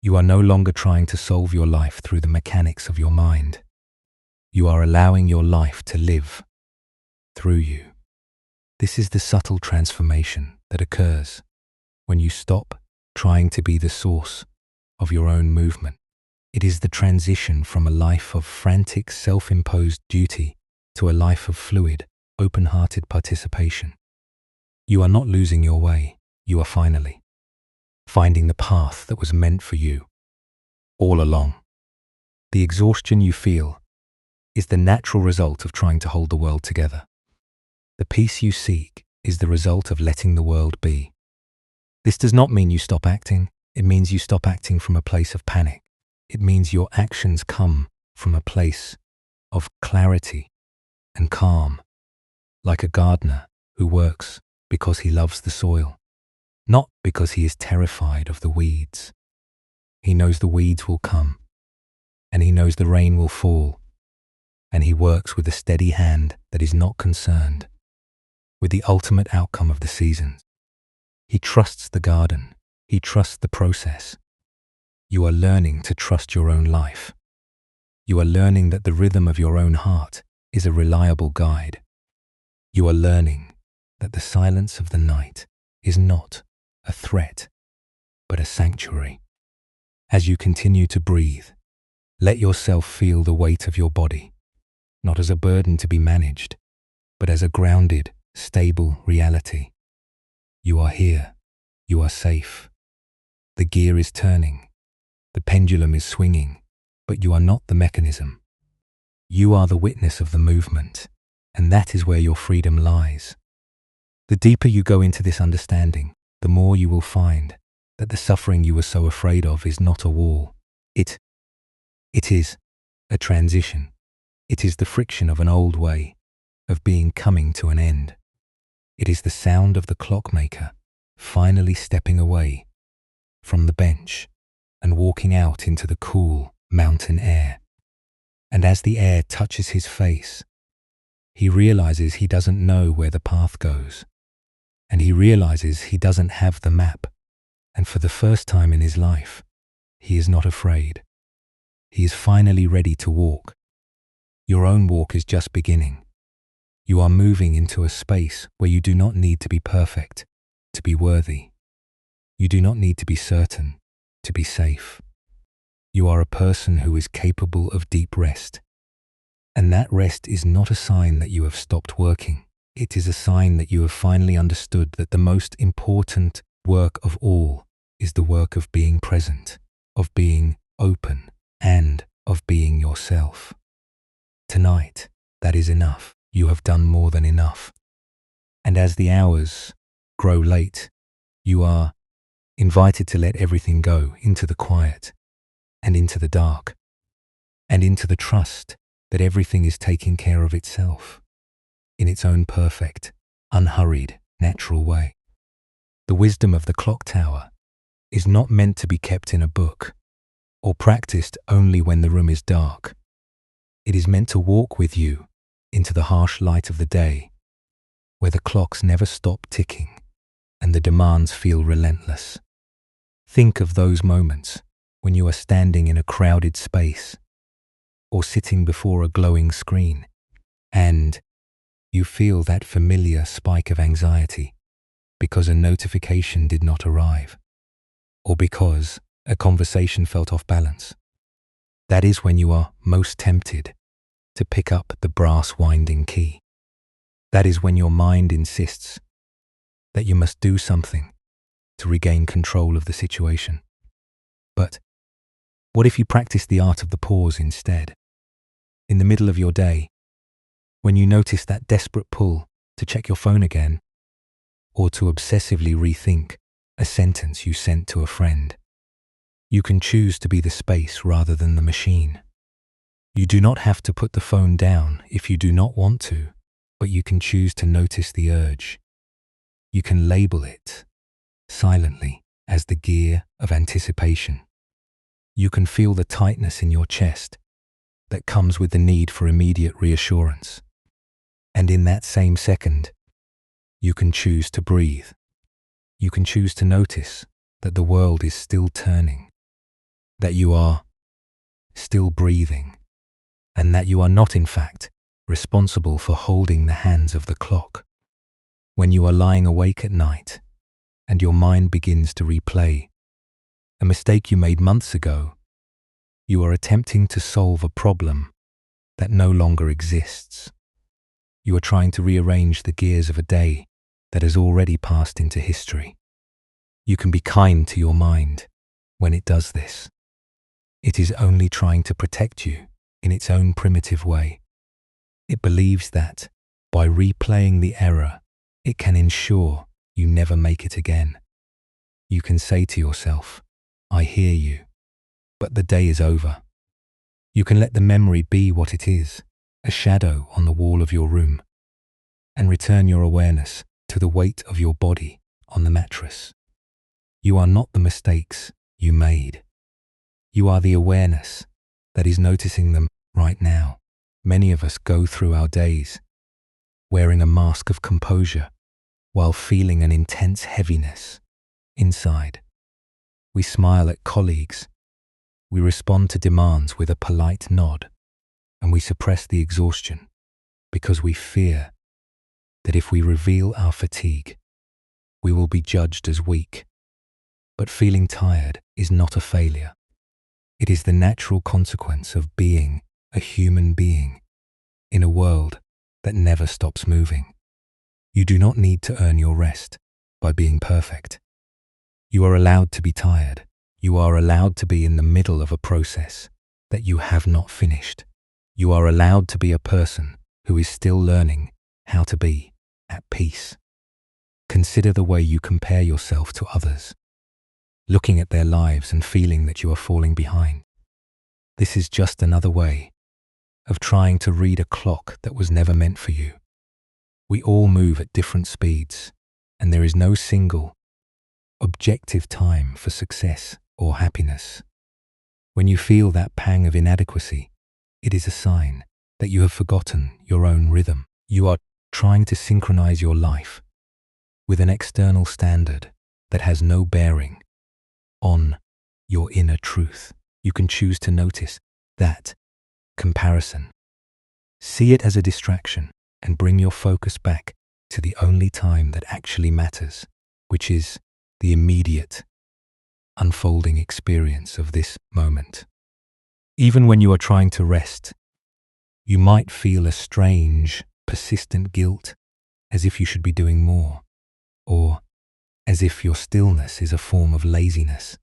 Speaker 1: You are no longer trying to solve your life through the mechanics of your mind. You are allowing your life to live through you. This is the subtle transformation that occurs when you stop trying to be the source of your own movement. It is the transition from a life of frantic, self-imposed duty to a life of fluid, open-hearted participation. You are not losing your way. You are finally finding the path that was meant for you all along. The exhaustion you feel is the natural result of trying to hold the world together. The peace you seek is the result of letting the world be. This does not mean you stop acting. It means you stop acting from a place of panic. It means your actions come from a place of clarity and calm, like a gardener who works because he loves the soil, not because he is terrified of the weeds. He knows the weeds will come, and he knows the rain will fall, and he works with a steady hand that is not concerned with the ultimate outcome of the seasons. He trusts the garden. He trusts the process. You are learning to trust your own life. You are learning that the rhythm of your own heart is a reliable guide. You are learning that the silence of the night is not a threat, but a sanctuary. As you continue to breathe, let yourself feel the weight of your body, not as a burden to be managed, but as a grounded, stable reality. You are here. You are safe. The gear is turning. The pendulum is swinging, but you are not the mechanism. You are the witness of the movement, and that is where your freedom lies. The deeper you go into this understanding, the more you will find that the suffering you were so afraid of is not a wall. It is a transition. It is the friction of an old way of being coming to an end. It is the sound of the clockmaker finally stepping away from the bench and walking out into the cool mountain air. And as the air touches his face, he realizes he doesn't know where the path goes. And he realizes he doesn't have the map. And for the first time in his life, he is not afraid. He is finally ready to walk. Your own walk is just beginning. You are moving into a space where you do not need to be perfect to be worthy. You do not need to be certain to be safe. You are a person who is capable of deep rest. And that rest is not a sign that you have stopped working. It is a sign that you have finally understood that the most important work of all is the work of being present, of being open, and of being yourself. Tonight, that is enough. You have done more than enough. And as the hours grow late, you are invited to let everything go into the quiet and into the dark and into the trust that everything is taking care of itself in its own perfect, unhurried, natural way. The wisdom of the clock tower is not meant to be kept in a book or practiced only when the room is dark. It is meant to walk with you into the harsh light of the day, where the clocks never stop ticking and the demands feel relentless. Think of those moments when you are standing in a crowded space or sitting before a glowing screen and you feel that familiar spike of anxiety because a notification did not arrive or because a conversation felt off balance. That is when you are most tempted to pick up the brass winding key. That is when your mind insists that you must do something to regain control of the situation. But what if you practice the art of the pause instead? In the middle of your day, when you notice that desperate pull to check your phone again, or to obsessively rethink a sentence you sent to a friend, you can choose to be the space rather than the machine. You do not have to put the phone down if you do not want to, but you can choose to notice the urge. You can label it silently as the gear of anticipation. You can feel the tightness in your chest that comes with the need for immediate reassurance. And in that same second, you can choose to breathe. You can choose to notice that the world is still turning, that you are still breathing, and that you are not, in fact, responsible for holding the hands of the clock. When you are lying awake at night and your mind begins to replay a mistake you made months ago, you are attempting to solve a problem that no longer exists. You are trying to rearrange the gears of a day that has already passed into history. You can be kind to your mind when it does this. It is only trying to protect you in its own primitive way. It believes that by replaying the error, it can ensure you never make it again. You can say to yourself, "I hear you, but the day is over." You can let the memory be what it is, a shadow on the wall of your room, and return your awareness to the weight of your body on the mattress. You are not the mistakes you made. You are the awareness that is noticing them right now. Many of us go through our days wearing a mask of composure while feeling an intense heaviness inside. We smile at colleagues. We respond to demands with a polite nod, and we suppress the exhaustion because we fear that if we reveal our fatigue, we will be judged as weak. But feeling tired is not a failure. It is the natural consequence of being a human being in a world that never stops moving. You do not need to earn your rest by being perfect. You are allowed to be tired. You are allowed to be in the middle of a process that you have not finished. You are allowed to be a person who is still learning how to be at peace. Consider the way you compare yourself to others, looking at their lives and feeling that you are falling behind. This is just another way of trying to read a clock that was never meant for you. We all move at different speeds, and there is no single, objective time for success or happiness. When you feel that pang of inadequacy, it is a sign that you have forgotten your own rhythm. You are trying to synchronize your life with an external standard that has no bearing on your inner truth. You can choose to notice that comparison. See it as a distraction and bring your focus back to the only time that actually matters, which is the immediate, unfolding experience of this moment. Even when you are trying to rest, you might feel a strange, persistent guilt, as if you should be doing more, or as if your stillness is a form of laziness.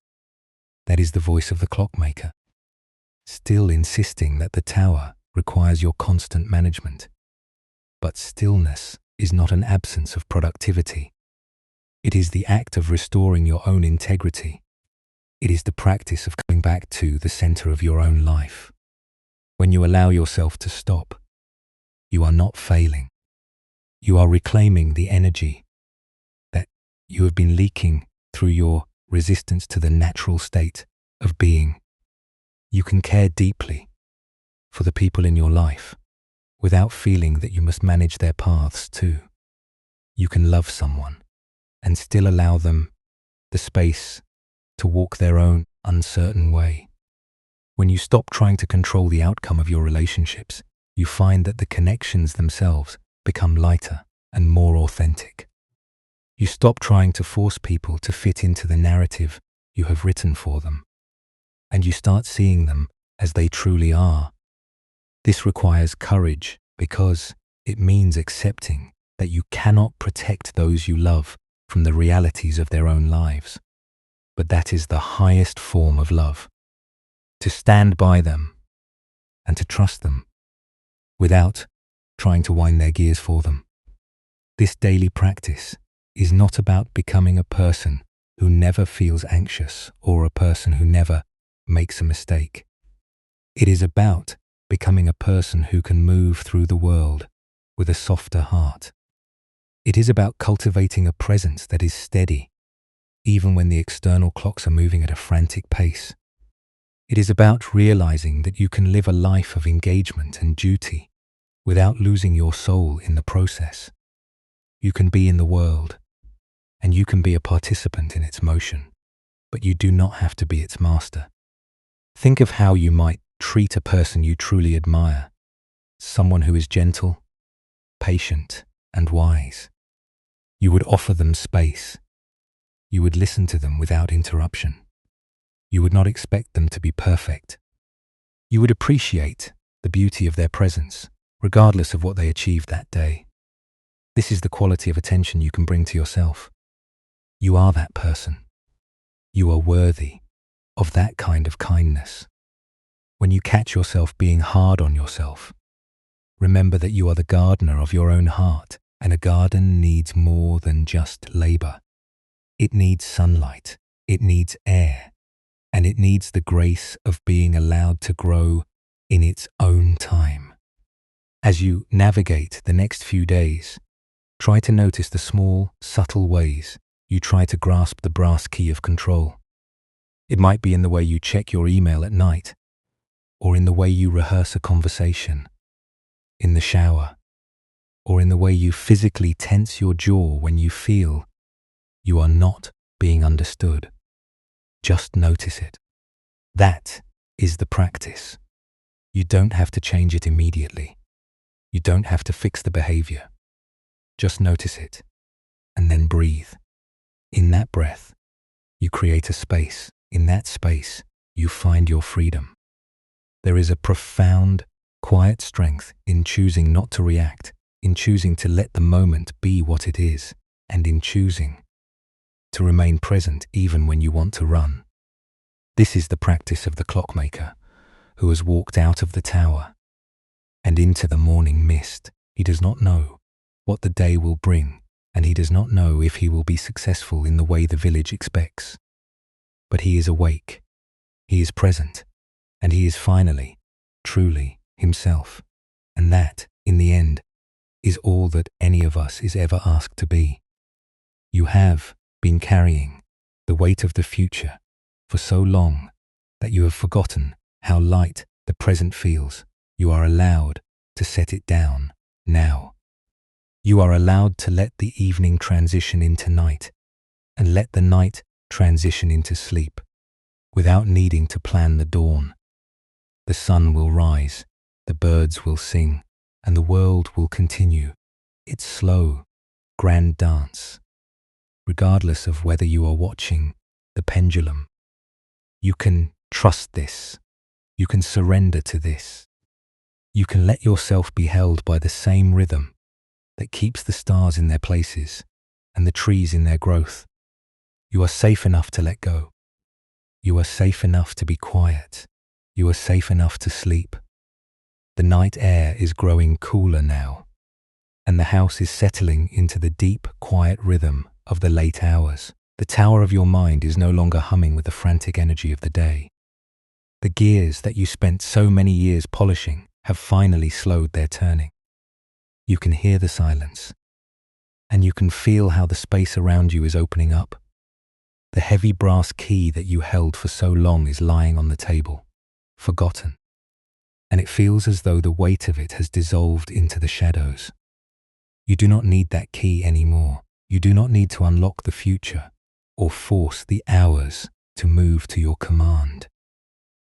Speaker 1: That is the voice of the clockmaker, still insisting that the tower requires your constant management. But stillness is not an absence of productivity. It is the act of restoring your own integrity. It is the practice of coming back to the center of your own life. When you allow yourself to stop, you are not failing. You are reclaiming the energy that you have been leaking through your resistance to the natural state of being. You can care deeply for the people in your life without feeling that you must manage their paths too. You can love someone and still allow them the space to walk their own uncertain way. When you stop trying to control the outcome of your relationships, you find that the connections themselves become lighter and more authentic. You stop trying to force people to fit into the narrative you have written for them, and you start seeing them as they truly are. This requires courage because it means accepting that you cannot protect those you love from the realities of their own lives. But that is the highest form of love, to stand by them and to trust them without trying to wind their gears for them. This daily practice is not about becoming a person who never feels anxious or a person who never makes a mistake. It is about becoming a person who can move through the world with a softer heart. It is about cultivating a presence that is steady, even when the external clocks are moving at a frantic pace. It is about realizing that you can live a life of engagement and duty without losing your soul in the process. You can be in the world, and you can be a participant in its motion, but you do not have to be its master. Think of how you might treat a person you truly admire, someone who is gentle, patient, and wise. You would offer them space. You would listen to them without interruption. You would not expect them to be perfect. You would appreciate the beauty of their presence, regardless of what they achieved that day. This is the quality of attention you can bring to yourself. You are that person. You are worthy of that kind of kindness. When you catch yourself being hard on yourself, remember that you are the gardener of your own heart, and a garden needs more than just labor. It needs sunlight, it needs air, and it needs the grace of being allowed to grow in its own time. As you navigate the next few days, try to notice the small, subtle ways you try to grasp the brass key of control. It might be in the way you check your email at night, or in the way you rehearse a conversation, in the shower, or in the way you physically tense your jaw when you feel you are not being understood. Just notice it. That is the practice. You don't have to change it immediately. You don't have to fix the behavior. Just notice it, and then breathe. In that breath, you create a space. In that space, you find your freedom. There is a profound, quiet strength in choosing not to react, in choosing to let the moment be what it is, and in choosing to remain present even when you want to run. This is the practice of the clockmaker who has walked out of the tower and into the morning mist. He does not know what the day will bring, and he does not know if he will be successful in the way the village expects. But he is awake, he is present, and he is finally, truly himself. And that, in the end, is all that any of us is ever asked to be. You have been carrying the weight of the future for so long that you have forgotten how light the present feels. You are allowed to set it down now. You are allowed to let the evening transition into night and let the night transition into sleep without needing to plan the dawn. The sun will rise, the birds will sing, and the world will continue its slow, grand dance. Regardless of whether you are watching the pendulum, you can trust this. You can surrender to this. You can let yourself be held by the same rhythm that keeps the stars in their places and the trees in their growth. You are safe enough to let go. You are safe enough to be quiet. You are safe enough to sleep. The night air is growing cooler now, and the house is settling into the deep, quiet rhythm of the late hours. The tower of your mind is no longer humming with the frantic energy of the day. The gears that you spent so many years polishing have finally slowed their turning. You can hear the silence, and you can feel how the space around you is opening up. The heavy brass key that you held for so long is lying on the table, forgotten, and it feels as though the weight of it has dissolved into the shadows. You do not need that key anymore. You do not need to unlock the future or force the hours to move to your command.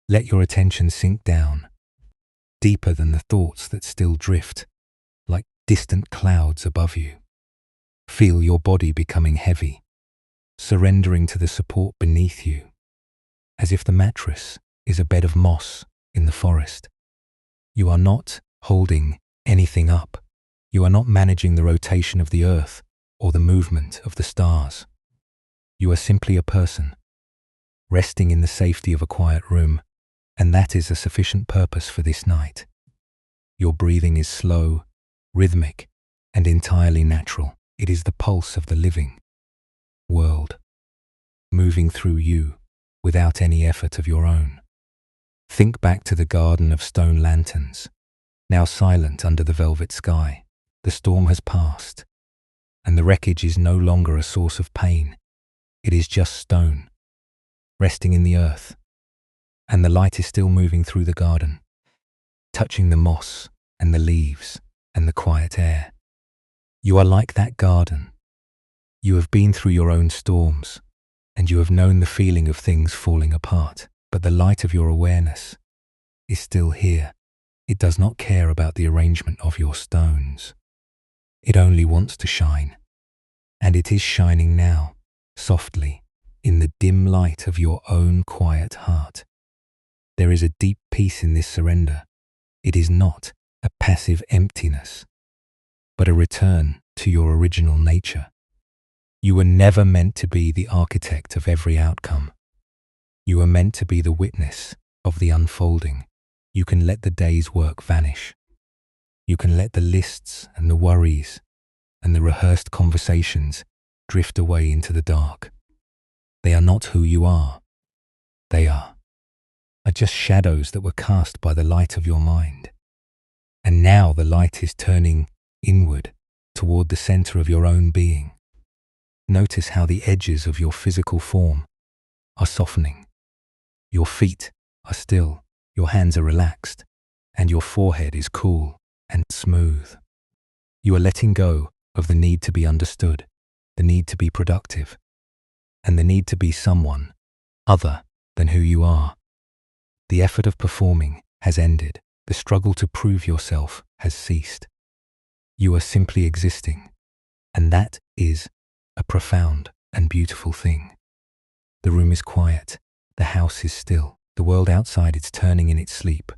Speaker 1: Let your attention sink down, deeper than the thoughts that still drift, like distant clouds above you. Feel your body becoming heavy, surrendering to the support beneath you, as if the mattress is a bed of moss in the forest. You are not holding anything up. You are not managing the rotation of the earth or the movement of the stars. You are simply a person, resting in the safety of a quiet room, and that is a sufficient purpose for this night. Your breathing is slow, rhythmic, and entirely natural. It is the pulse of the living world, moving through you without any effort of your own. Think back to the garden of stone lanterns, now silent under the velvet sky. The storm has passed, and the wreckage is no longer a source of pain. It is just stone, resting in the earth, and the light is still moving through the garden, touching the moss and the leaves and the quiet air. You are like that garden. You have been through your own storms, and you have known the feeling of things falling apart, but the light of your awareness is still here. It does not care about the arrangement of your stones. It only wants to shine, and it is shining now, softly, in the dim light of your own quiet heart. There is a deep peace in this surrender. It is not a passive emptiness, but a return to your original nature. You were never meant to be the architect of every outcome. You are meant to be the witness of the unfolding. You can let the day's work vanish. You can let the lists and the worries and the rehearsed conversations drift away into the dark. They are not who you are. They are just shadows that were cast by the light of your mind. And now the light is turning inward toward the center of your own being. Notice how the edges of your physical form are softening. Your feet are still, your hands are relaxed, and your forehead is cool and smooth. You are letting go of the need to be understood, the need to be productive, and the need to be someone other than who you are. The effort of performing has ended. The struggle to prove yourself has ceased. You are simply existing, and that is a profound and beautiful thing. The room is quiet, the house is still, the world outside is turning in its sleep,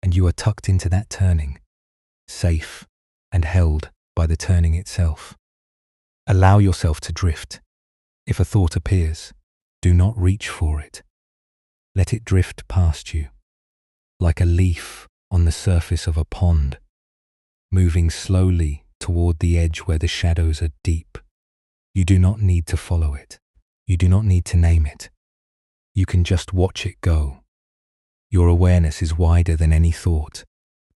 Speaker 1: and you are tucked into that turning, safe and held by the turning itself. Allow yourself to drift. If a thought appears, do not reach for it. Let it drift past you, like a leaf on the surface of a pond, moving slowly toward the edge where the shadows are deep. You do not need to follow it. You do not need to name it. You can just watch it go. Your awareness is wider than any thought,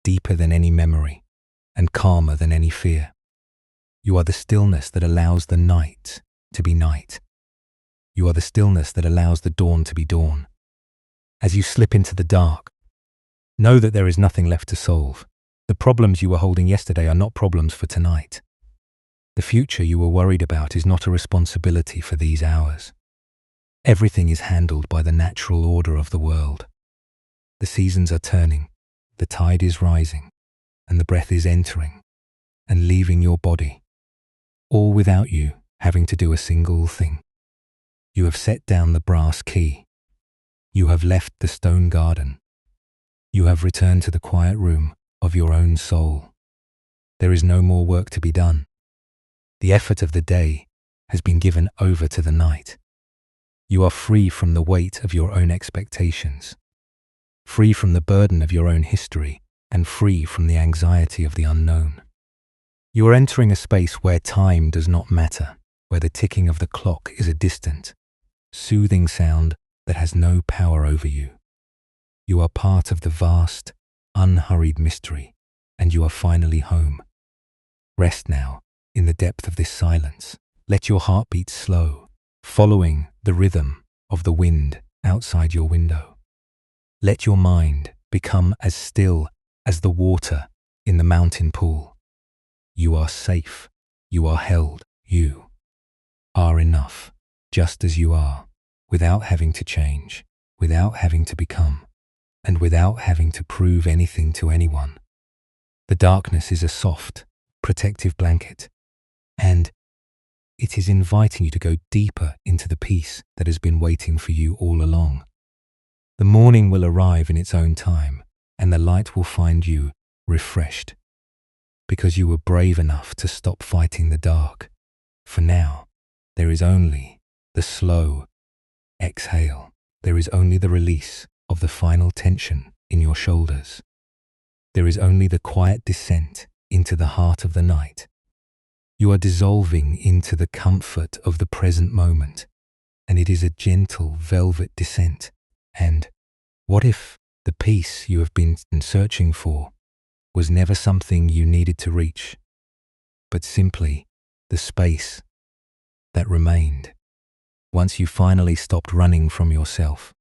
Speaker 1: deeper than any memory, and calmer than any fear. You are the stillness that allows the night to be night. You are the stillness that allows the dawn to be dawn. As you slip into the dark, know that there is nothing left to solve. The problems you were holding yesterday are not problems for tonight. The future you were worried about is not a responsibility for these hours. Everything is handled by the natural order of the world. The seasons are turning, the tide is rising, and the breath is entering and leaving your body, all without you having to do a single thing. You have set down the brass key. You have left the stone garden. You have returned to the quiet room of your own soul. There is no more work to be done. The effort of the day has been given over to the night. You are free from the weight of your own expectations, free from the burden of your own history, and free from the anxiety of the unknown. You are entering a space where time does not matter, where the ticking of the clock is a distant, soothing sound that has no power over you. You are part of the vast, unhurried mystery, and you are finally home. Rest now in the depth of this silence. Let your heart beat slow, following the rhythm of the wind outside your window. Let your mind become as still as the water in the mountain pool. You are safe. You are held. You are enough, just as you are, without having to change, without having to become, and without having to prove anything to anyone. The darkness is a soft, protective blanket, and it is inviting you to go deeper into the peace that has been waiting for you all along. The morning will arrive in its own time, and the light will find you refreshed, because you were brave enough to stop fighting the dark. For now, there is only the slow exhale. There is only the release of the final tension in your shoulders. There is only the quiet descent into the heart of the night. You are dissolving into the comfort of the present moment, and it is a gentle velvet descent. And what if the peace you have been searching for was never something you needed to reach, but simply the space that remained once you finally stopped running from yourself?